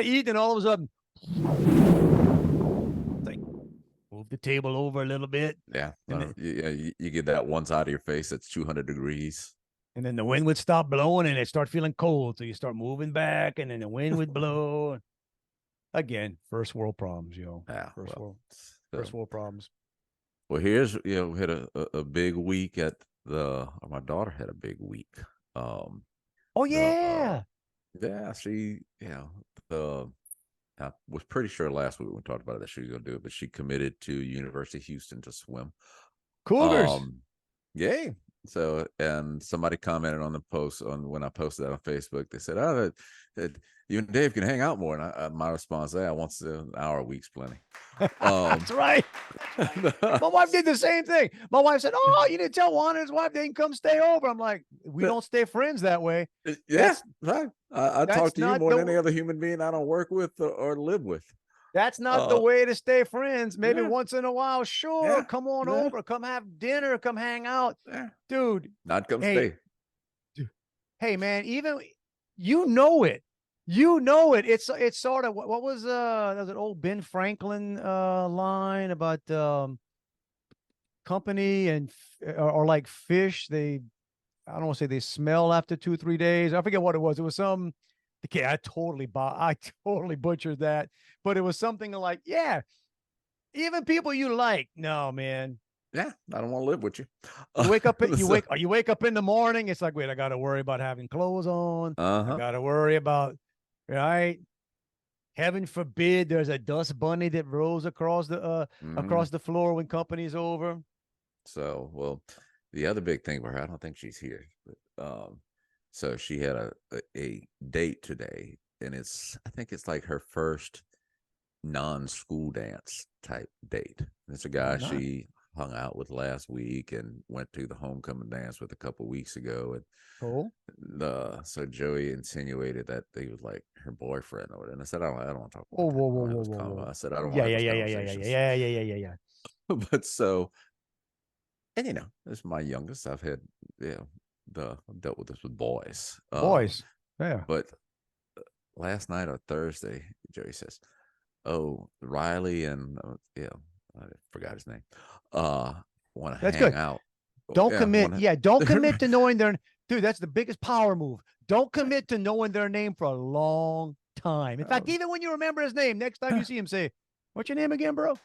eat, and all of a sudden, move the table over a little bit. Yeah, you get that one side of your face that's 200 degrees. And then the wind would stop blowing and it start feeling cold. So you start moving back and then the wind would blow. Again, first world problems, Yeah, first world problems. Well, here's, we had a big week at my daughter had a big week. Oh, yeah. She, I was pretty sure last week when we talked about it that she was going to do it, but she committed to University of Houston to swim. Cougars. Yay. So, and somebody commented on the post when I posted that on Facebook. They said, "Oh, that you and Dave can hang out more." And my response, once an hour a week's plenty. That's right. My wife did the same thing. My wife said, "Oh, you didn't tell Juan and his wife they can come stay over." I'm like, "We don't stay friends that way." Yeah, right. I talk to you more than any other human being I don't work with or live with. That's not the way to stay friends. Maybe once in a while, sure. Yeah. Come on over. Come have dinner. Come hang out. Yeah. Dude. Not come stay. Dude, hey, man, even you know it. It's sort of what was there's an old Ben Franklin line about company and or like fish. I don't want to say they smell after 2-3 days. I forget what it was. It was some. Okay, I totally butchered that, but it was something like, yeah, even people you like. No, man. Yeah, I don't want to live with you. You wake up, you wake up in the morning. It's like, wait, I got to worry about having clothes on. I got to worry about, right? Heaven forbid there's a dust bunny that rolls across the floor when company's over. So, well, the other big thing for her, I don't think she's here, but so she had a date today, and I think it's like her first non-school dance type date. It's a guy she hung out with last week and went to the homecoming dance with a couple weeks ago. And cool. So Joey insinuated that he was like her boyfriend or whatever. And I said, I don't want to talk about whoa. I said, I don't want to Yeah. But so, and this is my youngest. I've had, dealt with this with boys. Yeah. But last night or Thursday, Joey says, "Oh, Riley and I forgot his name. Want to hang out. Don't commit. Don't commit to knowing their dude. That's the biggest power move. Don't commit to knowing their name for a long time. In fact, even when you remember his name, next time you see him, say, "What's your name again, bro?"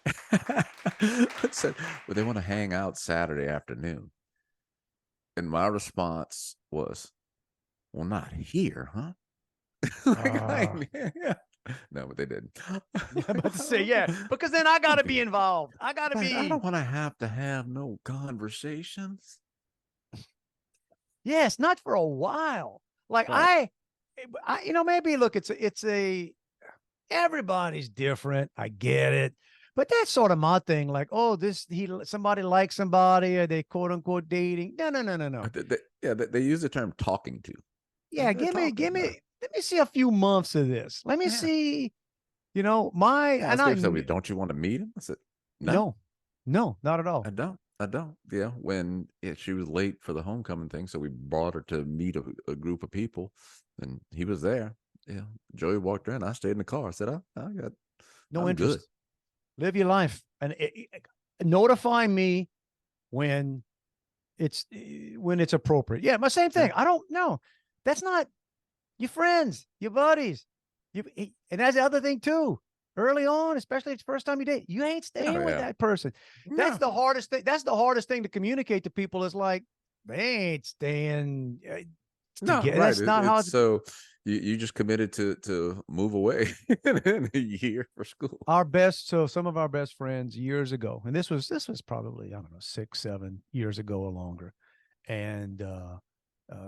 Said, well, they want to hang out Saturday afternoon. And my response was, "Well, not here, huh?" No, but they didn't. I'm about to say, because then I got to be involved. I don't want to have no conversations. Yes, not for a while. Like I maybe look, it's everybody's different. I get it. But that's sort of my thing. Like, oh, somebody likes somebody, or they quote unquote dating. No. They use the term talking to. Yeah, let me me see a few months of this. Let me Yeah. see, you know, my, Yeah, and I said, don't you want to meet him? I said, no, no, not at all. I don't. I don't. Yeah. When she was late for the homecoming thing, so we brought her to meet a group of people, and he was there. Yeah. Joey walked in. I stayed in the car. I said, No I'm interest. good. Live your life and notify me when it's appropriate. Yeah, my same thing. Yeah. I don't know. That's not your friends, your buddies. And that's the other thing too. Early on, especially if it's the first time you date, you ain't staying with that person. That's the hardest thing. That's the hardest thing to communicate to people is like, they ain't staying No, together. right. That's not how It's so you just committed to move away in a year for school. some of our best friends years ago, and this was probably, I don't know, 6-7 years ago or longer. And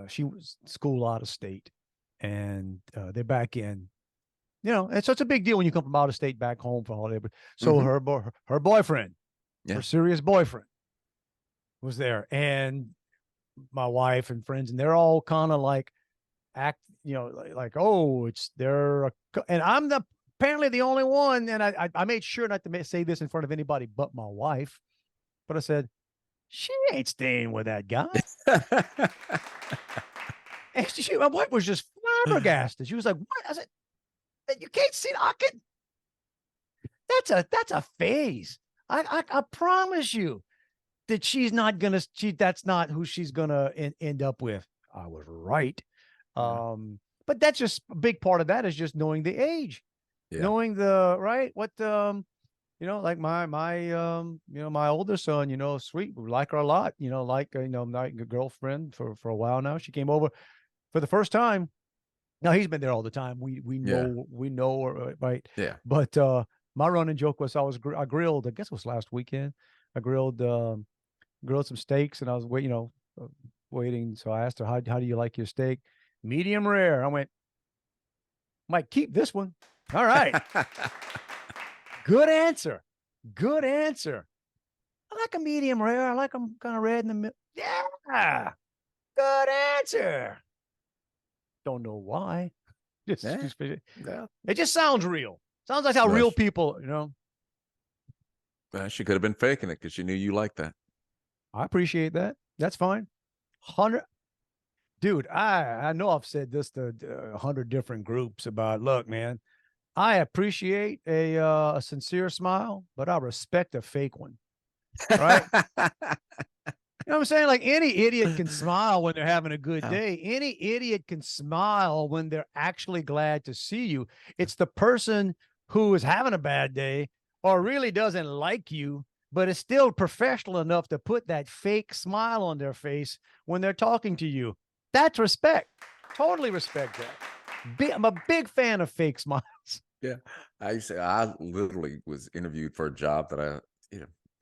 she was school out of state, and they're back in, you know, and so it's a big deal when you come from out of state back home for holiday. But so her boyfriend, her serious boyfriend, was there, and my wife and friends, and they're all kind of like you know, like, oh, and I'm apparently the only one, and I made sure not to say this in front of anybody but my wife, but I said, she ain't staying with that guy. And my wife was just flabbergasted. She was like, what? I said, you can't see, that's a phase. I promise you that that's not who she's gonna end up with. I was right. But that's just a big part of that is just knowing the age, knowing the right, what, you know, like my you know, my older son, you know, sweet, we like her a lot, you know, like, you know, my girlfriend for a while now. She came over for the first time. Now he's been there all the time. We know her, right? Yeah. But my running joke was I grilled, I guess it was last weekend. I grilled some steaks, and I was waiting. So I asked her, how do you like your steak? Medium rare. I went, might keep this one. All right. Good answer. Good answer. I like a medium rare. I like them kind of red in the middle. Yeah. Good answer. Don't know why. It just sounds real. Sounds like how real people, you know. Well, she could have been faking it because she knew you liked that. I appreciate that. That's fine. 100. Dude, I know I've said this to 100 different groups about, look, man, I appreciate a sincere smile, but I respect a fake one. Right? You know what I'm saying? Like, any idiot can smile when they're having a good day. Any idiot can smile when they're actually glad to see you. It's the person who is having a bad day or really doesn't like you, but is still professional enough to put that fake smile on their face when they're talking to you. That's respect. Totally respect that. I'm a big fan of fake smiles. Yeah. I literally was interviewed for a job that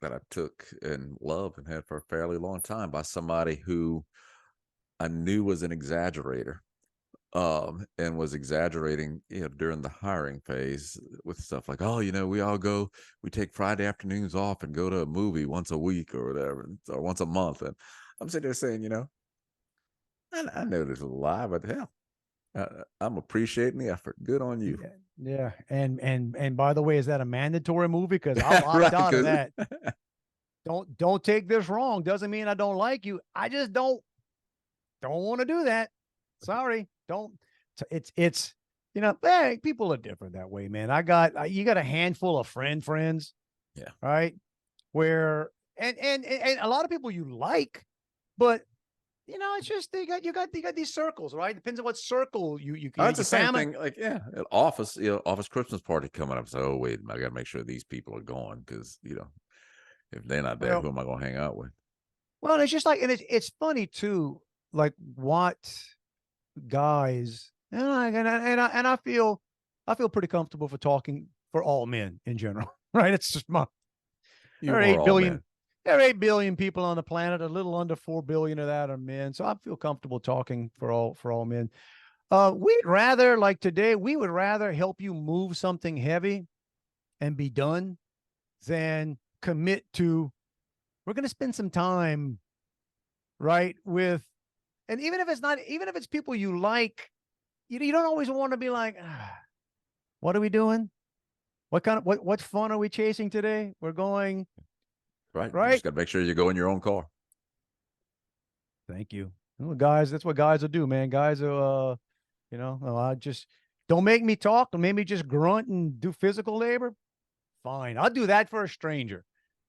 I took and loved and had for a fairly long time by somebody who I knew was an exaggerator, and was exaggerating, during the hiring phase with stuff like, oh, we take Friday afternoons off and go to a movie once a week or whatever, or once a month. And I'm sitting there saying, I know this is a lie, but hell, I'm appreciating the effort. Good on you. Yeah. And by the way, is that a mandatory movie? Because I'll opt out of that. Don't take this wrong. Doesn't mean I don't like you. I just don't want to do that. Sorry. Don't. It's hey, people are different that way, man. You got a handful of friends. Yeah. Right. Where and a lot of people you like, but it's just you got these circles, right? Depends on what circle you It's the same thing. Like, at office, office Christmas party coming up. So, oh, wait, I got to make sure these people are going because if they're not there, who am I going to hang out with? Well, it's just like, and it's funny too, like what guys and I feel pretty comfortable for talking for all men in general, right? It's just there are 8 billion. There are 8 billion people on the planet. A little under 4 billion of that are men. So I feel comfortable talking for all men. We'd rather, like today, we would rather help you move something heavy and be done than commit to, we're going to spend some time, right, with, and even if it's people you like, you don't always want to be like, what are we doing? What fun are we chasing today? We're going Right. You right. just got to make sure you go in your own car. Thank you. Well, guys, that's what guys will do, man. Guys will, I just don't make me talk. Don't make me just grunt and do physical labor. Fine. I'll do that for a stranger.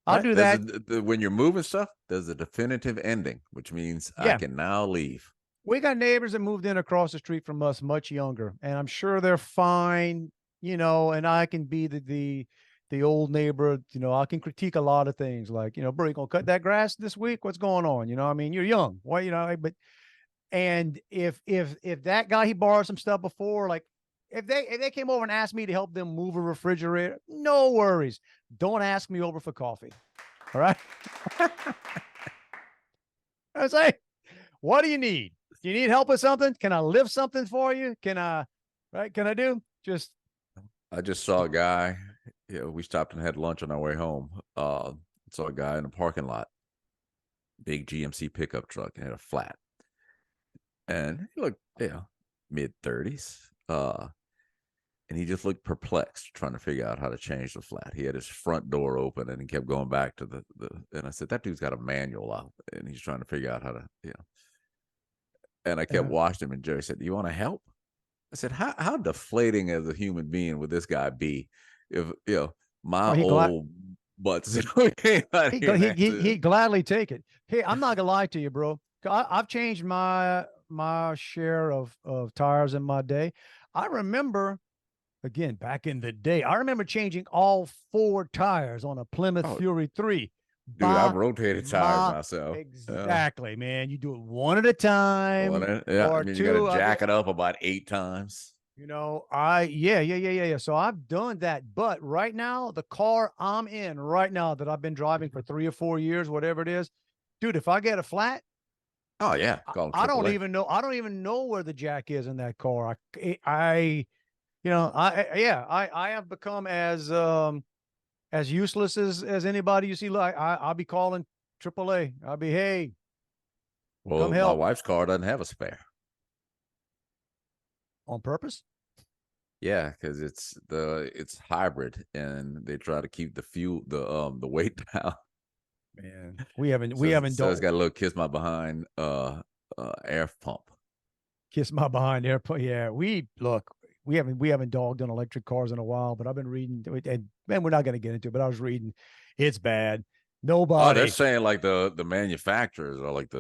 I'll Right. do that. When you're moving stuff, there's a definitive ending, which means I Yeah. can now leave. We got neighbors that moved in across the street from us much younger, and I'm sure they're fine, and I can be the old neighbor, I can critique a lot of things like, bro, you gonna cut that grass this week? What's going on? I mean, you're young. Why, but and if that guy he borrowed some stuff before, like if they came over and asked me to help them move a refrigerator, no worries. Don't ask me over for coffee. All right. I was like, what do you need? Do you need help with something? Can I lift something for you? Can I do? I just saw a guy. We stopped and had lunch on our way home. Saw a guy in a parking lot, big GMC pickup truck, and had a flat. And he looked, mid-30s. And he just looked perplexed, trying to figure out how to change the flat. He had his front door open and he kept going back to the and I said, that dude's got a manual out and he's trying to figure out how to, And I kept watching him, and Jerry said, "Do you want to help?" I said, how deflating as a human being would this guy be if my old butts he'd gladly take it. Hey, I'm not gonna lie to you, bro. I've changed my share of tires in my day. I remember, again, back in the day, I remember changing all 4 tires on a Plymouth Fury 3. Dude, I've rotated tires myself. Exactly, man. You do it one at a time. Or two. You got to jack it up about 8 times. So I've done that. But right now, the car I'm in right now that I've been driving for 3 or 4 years, whatever it is, dude, if I get a flat, oh yeah, I don't even know. I don't even know where the jack is in that car. I have become as useless as anybody you see. Like I'll be calling AAA. I'll be, hey, well, my wife's car doesn't have a spare. On purpose? Yeah, because it's hybrid, and they try to keep the weight down. Man, we haven't. So it's got a little kiss my behind air pump. Kiss my behind air pump. Yeah, we haven't dogged on electric cars in a while, but I've been reading, and man, we're not going to get into it, but I was reading, it's bad. Nobody. Oh, they're saying like the manufacturers are like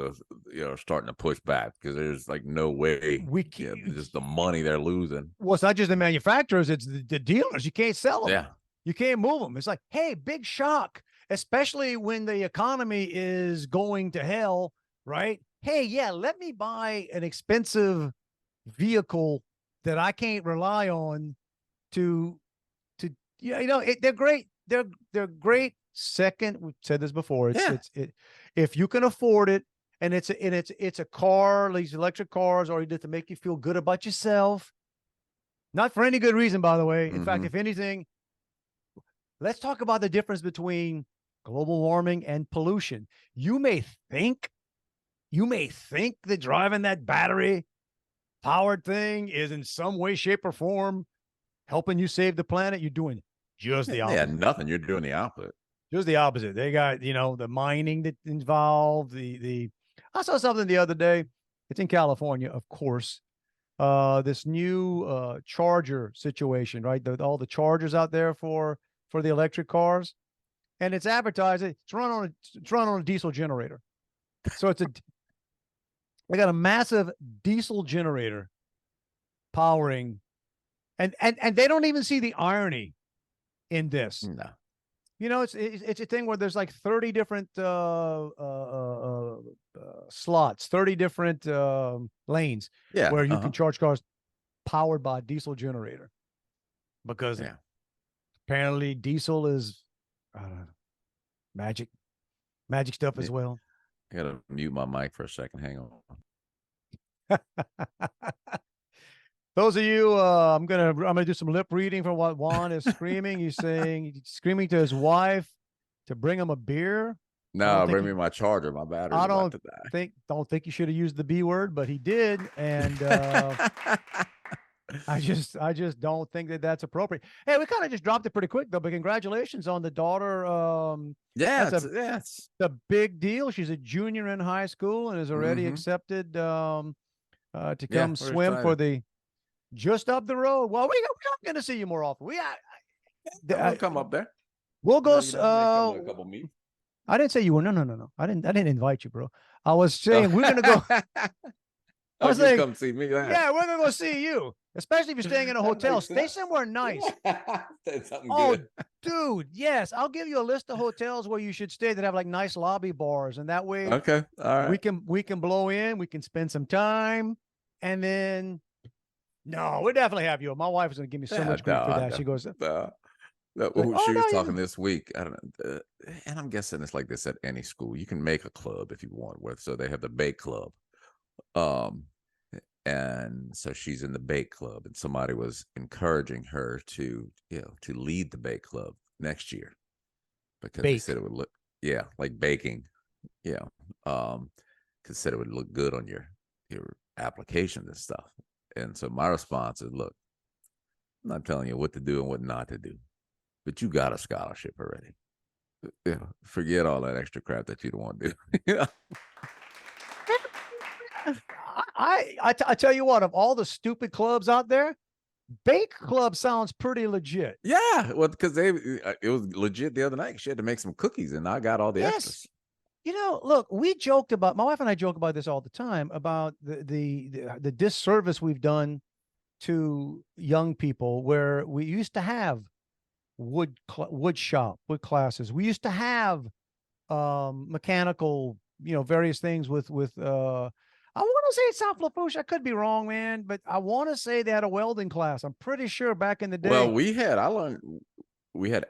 starting to push back because there's like no way just the money they're losing. Well, it's not just the manufacturers; it's the dealers. You can't sell them. Yeah, you can't move them. It's like, hey, big shock, especially when the economy is going to hell, right? Hey, yeah, let me buy an expensive vehicle that I can't rely on they're great. They're great. Second, we've said this before. If you can afford it, and it's a car, these electric cars, or just to make you feel good about yourself. Not for any good reason, by the way. In fact, if anything, let's talk about the difference between global warming and pollution. You may think that driving that battery powered thing is in some way, shape, or form helping you save the planet. You're doing just the opposite. Yeah, nothing. You're doing the opposite. Just the opposite. They got, the mining that's involved. I saw something the other day. It's in California, of course. This new charger situation, right? All the chargers out there for the electric cars, and it's advertised. It's run on a diesel generator. So they got a massive diesel generator powering, and they don't even see the irony in this. No. It's a thing where there's like 30 different slots, 30 different lanes where you can charge cars powered by a diesel generator, because apparently diesel is magic stuff as well. I gotta mute my mic for a second. Hang on. Those of you, I'm gonna do some lip reading for what Juan is screaming. He's screaming to his wife to bring him a beer. No, bring me my charger. My battery's about to die. Don't think you should have used the B word, but he did. And I just don't think that that's appropriate. Hey, we kind of just dropped it pretty quick though, but congratulations on the daughter. Yeah, That's it's a big deal. She's a junior in high school and is already accepted to yeah, come we're swim for excited. the just up the road. Well, we're going to see you more often. We'll come up there. We'll go. You know, maybe come to a couple meetings. I didn't say you were. No. I didn't invite you, bro. I was saying we're gonna go. I was you saying, come see me. yeah, we're gonna go see you. Especially if you're staying in a hotel. Stay somewhere nice. That's something Oh, good. dude, yes. I'll give you a list of hotels where you should stay that have like nice lobby bars, and that way Okay, all right. we can blow in, we can spend some time, and then no, we definitely have you. My wife is gonna give me so much grief for that. She goes, No, like, she was no, talking this week. I don't know, and I'm guessing it's like this at any school. You can make a club if you want with. So they have the bake club, um, and so she's in the bake club, and somebody was encouraging her to to lead the bake club next year because they bake. said it would look like baking, because said it would look good on your applications and stuff. And so my response is, look, I'm not telling you what to do and what not to do, but you got a scholarship already. Forget all that extra crap that you don't want to do. I tell you what, of all the stupid clubs out there, Bake Club sounds pretty legit. Yeah, well, because it was legit the other night. She had to make some cookies, and I got all the extras. You know, look, we joked about, my wife and I joke about this all the time about the disservice we've done to young people, where we used to have wood classes. We used to have mechanical, various things with I want to say it's San Fransisco. I could be wrong, man, but I want to say they had a welding class. I'm pretty sure back in the day. Well, we had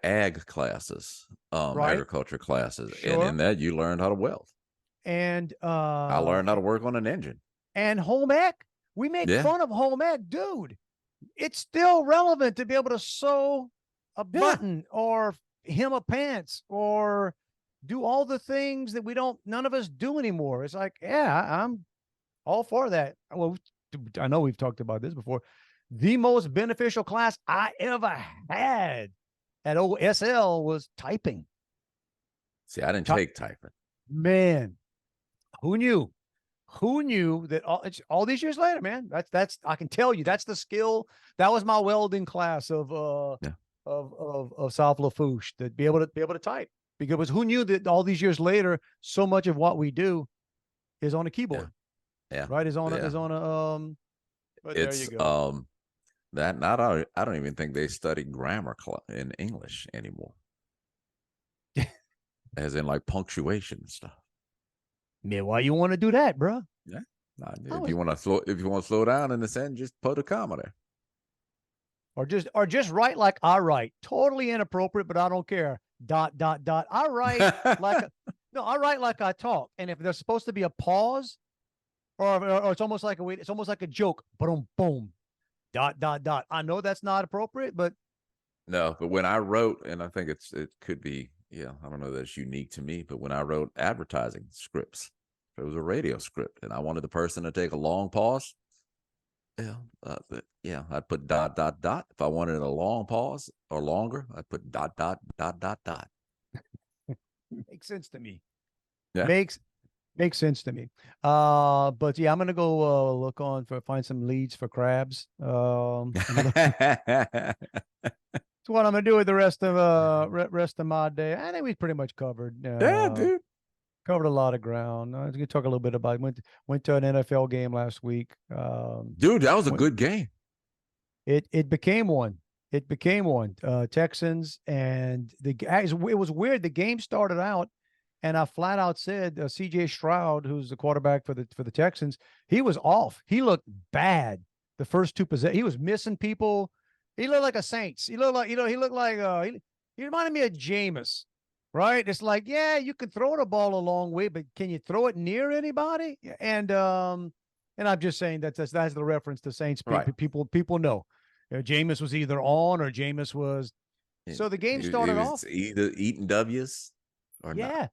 ag classes, Right. agriculture classes, and Sure. in that you learned how to weld. And I learned how to work on an engine. And home ec. We make fun of home ec, dude. It's still relevant to be able to sew a button or hem a pants or do all the things that none of us do anymore. It's like, yeah, I'm all for that. Well, I know we've talked about this before. The most beneficial class I ever had at OSL was typing. See, I didn't take typing. Man, who knew? Who knew that all these years later, man? That's I can tell you that's the skill. That was my welding class of South Lafourche, to be able to type. Because who knew that all these years later, so much of what we do is on a keyboard. Yeah. Right. Is on a but there you go. I don't even think they study grammar in English anymore. As in like punctuation and stuff. Man, why you want to do that, bro? Yeah. If you want to slow down in the sentence, just put a comma there. Or just write like I write. Totally inappropriate, but I don't care. ... I write I write like I talk. And if there's supposed to be a pause, or it's almost like a joke. Boom, boom. ... I know that's not appropriate, but no. But when I wrote, and I think it could be, I don't know that it's unique to me, but when I wrote advertising scripts, it was a radio script, and I wanted the person to take a long pause. I'd put ... If I wanted a long pause or longer, I'd put ... Makes sense to me. Yeah. Makes sense to me. But yeah, I'm gonna go find some leads for crabs. That's what I'm gonna do with the rest of my day. I think we pretty much covered. Yeah, dude. Covered a lot of ground. I was gonna talk a little bit about went to an NFL game last week. Dude, that was a good game. It became one. It became one. Texans and it was weird. The game started out, and I flat out said C.J. Stroud, who's the quarterback for the Texans, he was off. He looked bad the first two possessions. He was missing people. He looked like a Saints. He looked like he reminded me of Jameis. Right? It's like, yeah, you can throw the ball a long way, but can you throw it near anybody? And I'm just saying that's the reference to Saints. Right. People know. Jameis was either on or Jameis was. So the game started off either eating W's or not.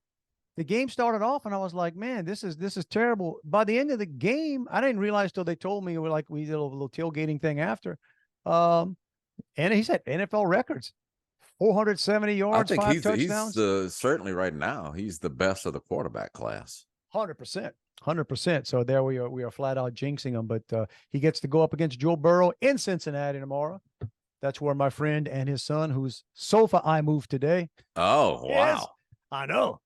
the game started off, and I was like, man, this is terrible. By the end of the game, I didn't realize till they told me, we did a little tailgating thing after. And he said NFL records, 470 I yards, think 5 he's touchdowns. certainly right now he's the best of the quarterback class. 100%. 100%. So there we are flat out jinxing him, but he gets to go up against Joe Burrow in Cincinnati tomorrow. That's where my friend and his son, whose sofa I moved today. Oh, wow. Is. I know.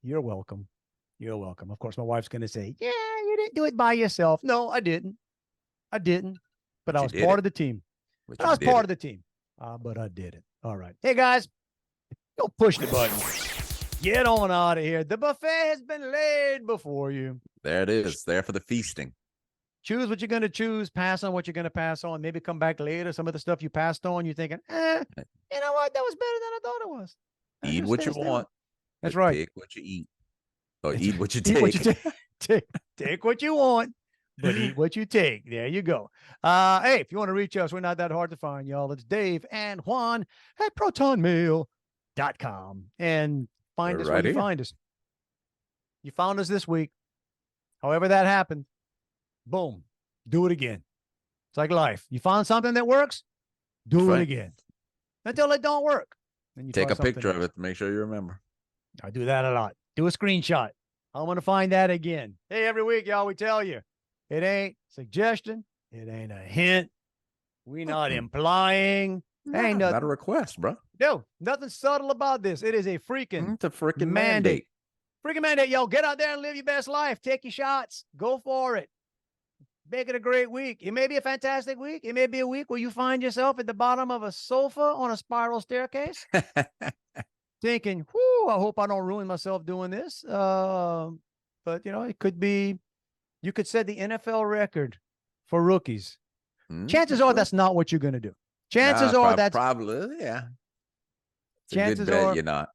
You're welcome. You're welcome. Of course, my wife's going to say, yeah, you didn't do it by yourself. No, I didn't. But I was part of the team. I was part of the team. But I did it. All right. Hey, guys, go push the button. Get on out of here. The buffet has been laid before you. There it is. There for the feasting. Choose what you're going to choose. Pass on what you're going to pass on. Maybe come back later. Some of the stuff you passed on, you're thinking, you know what? That was better than I thought it was. Eat what you want. That's right. Take what you eat. Or eat what you Eat what take. you take what you want, but eat what you take. There you go. Hey, if you want to reach us, we're not that hard to find, y'all. It's Dave and Juan at protonmail.com. And find us where you find us. You found us this week. However that happened, boom, do it again. It's like life. You found something that works, do it again. Until it don't work. Then you take a picture of it to make sure you remember. I do that a lot. Do a screenshot. I want to find that again. Hey, every week, y'all, we tell you, it ain't suggestion. It ain't a hint. We not implying. Ain't not a request, bro. No, nothing subtle about this. It is a freaking it's a freaking mandate. Freaking mandate, yo. Get out there and live your best life. Take your shots. Go for it. Make it a great week. It may be a fantastic week. It may be a week where you find yourself at the bottom of a sofa on a spiral staircase. Thinking, whoo, I hope I don't ruin myself doing this. But, it could be, you could set the NFL record for rookies. Chances are that's not what you're going to do. Chances are that's probably, yeah. Chances are you're not.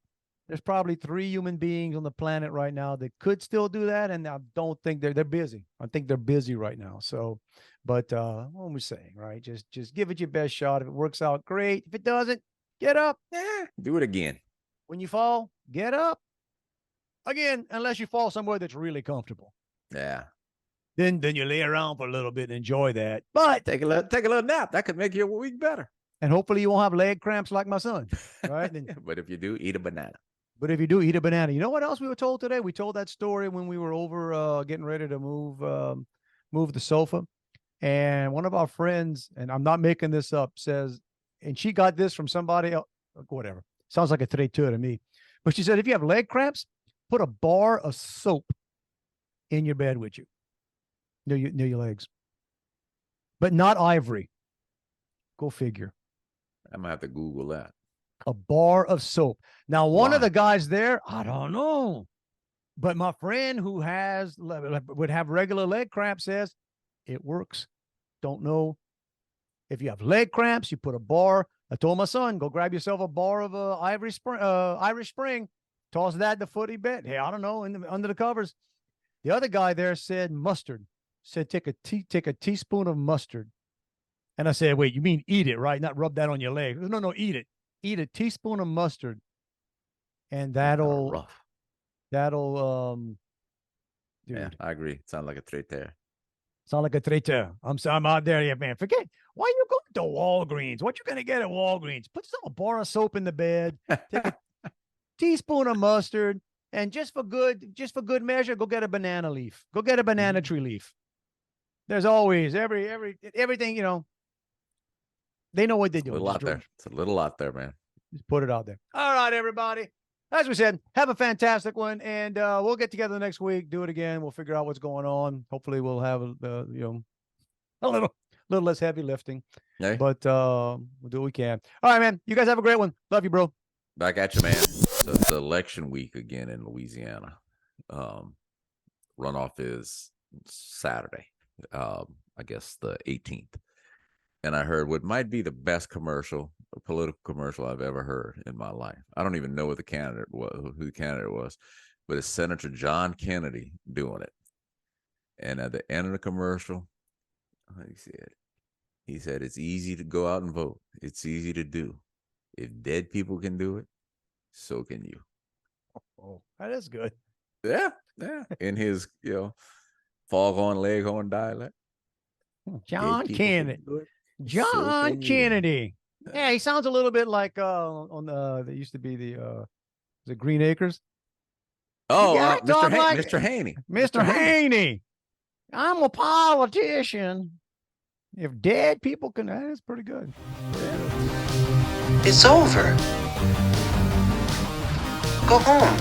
There's probably 3 human beings on the planet right now that could still do that. And I don't think they're busy. I think they're busy right now. So, but what we're saying, right? Just give it your best shot. If it works out, great. If it doesn't, get up. Yeah, do it again. When you fall, get up again, unless you fall somewhere that's really comfortable. Yeah. Then you lay around for a little bit and enjoy that. But take a little nap. That could make your week better. And hopefully you won't have leg cramps like my son. Right? But if you do, eat a banana. But if you do, eat a banana. You know what else we were told today? We told that story when we were over getting ready to move the sofa. And one of our friends, and I'm not making this up, says, and she got this from somebody else, whatever. Sounds like a traiteur to me. But she said, if you have leg cramps, put a bar of soap in your bed with you, near your legs. But not ivory. Go figure. I'm going to have to Google that. A bar of soap. Now, one of the guys there, I don't know. But my friend who would have regular leg cramps says it works. Don't know. If you have leg cramps, you put a bar. I told my son, go grab yourself a bar of Irish Spring, toss that in the footy bed. Hey, I don't know, under the covers. The other guy there said mustard. Said take a teaspoon of mustard. And I said, wait, you mean eat it, right? Not rub that on your leg. No, eat it. Eat a teaspoon of mustard, and that'll dude. Yeah, I agree. Sounds like a traiteur. Sound like a traiteur. I'm out there, yeah, man. Forget why you going to Walgreens. What you gonna get at Walgreens? Put some bar of soap in the bed. Take a teaspoon of mustard, and just for good measure, go get a banana leaf. Go get a banana tree leaf. There's always everything. They know what they do. It's a little out there. It's a little out there, man. Just put it out there. All right, everybody. As we said, have a fantastic one, and we'll get together next week. Do it again. We'll figure out what's going on. Hopefully, we'll have a little less heavy lifting. Yeah. But we'll do what we can. All right, man. You guys have a great one. Love you, bro. Back at you, man. So it's election week again in Louisiana. Runoff is Saturday. I guess the 18th. And I heard what might be the best political commercial I've ever heard in my life. I don't even know who the candidate was, but it's Senator John Kennedy doing it. And at the end of the commercial, he said, it's easy to go out and vote. It's easy to do. If dead people can do it, so can you. Oh, that is good. Yeah, in his foghorn leghorn dialect. John Kennedy. John Kennedy. Yeah, he sounds a little bit like on there used to be the Green Acres. Mr. Haney. Mr. Haney. I'm a politician. If dead people can, that is pretty good. It's over. Go home.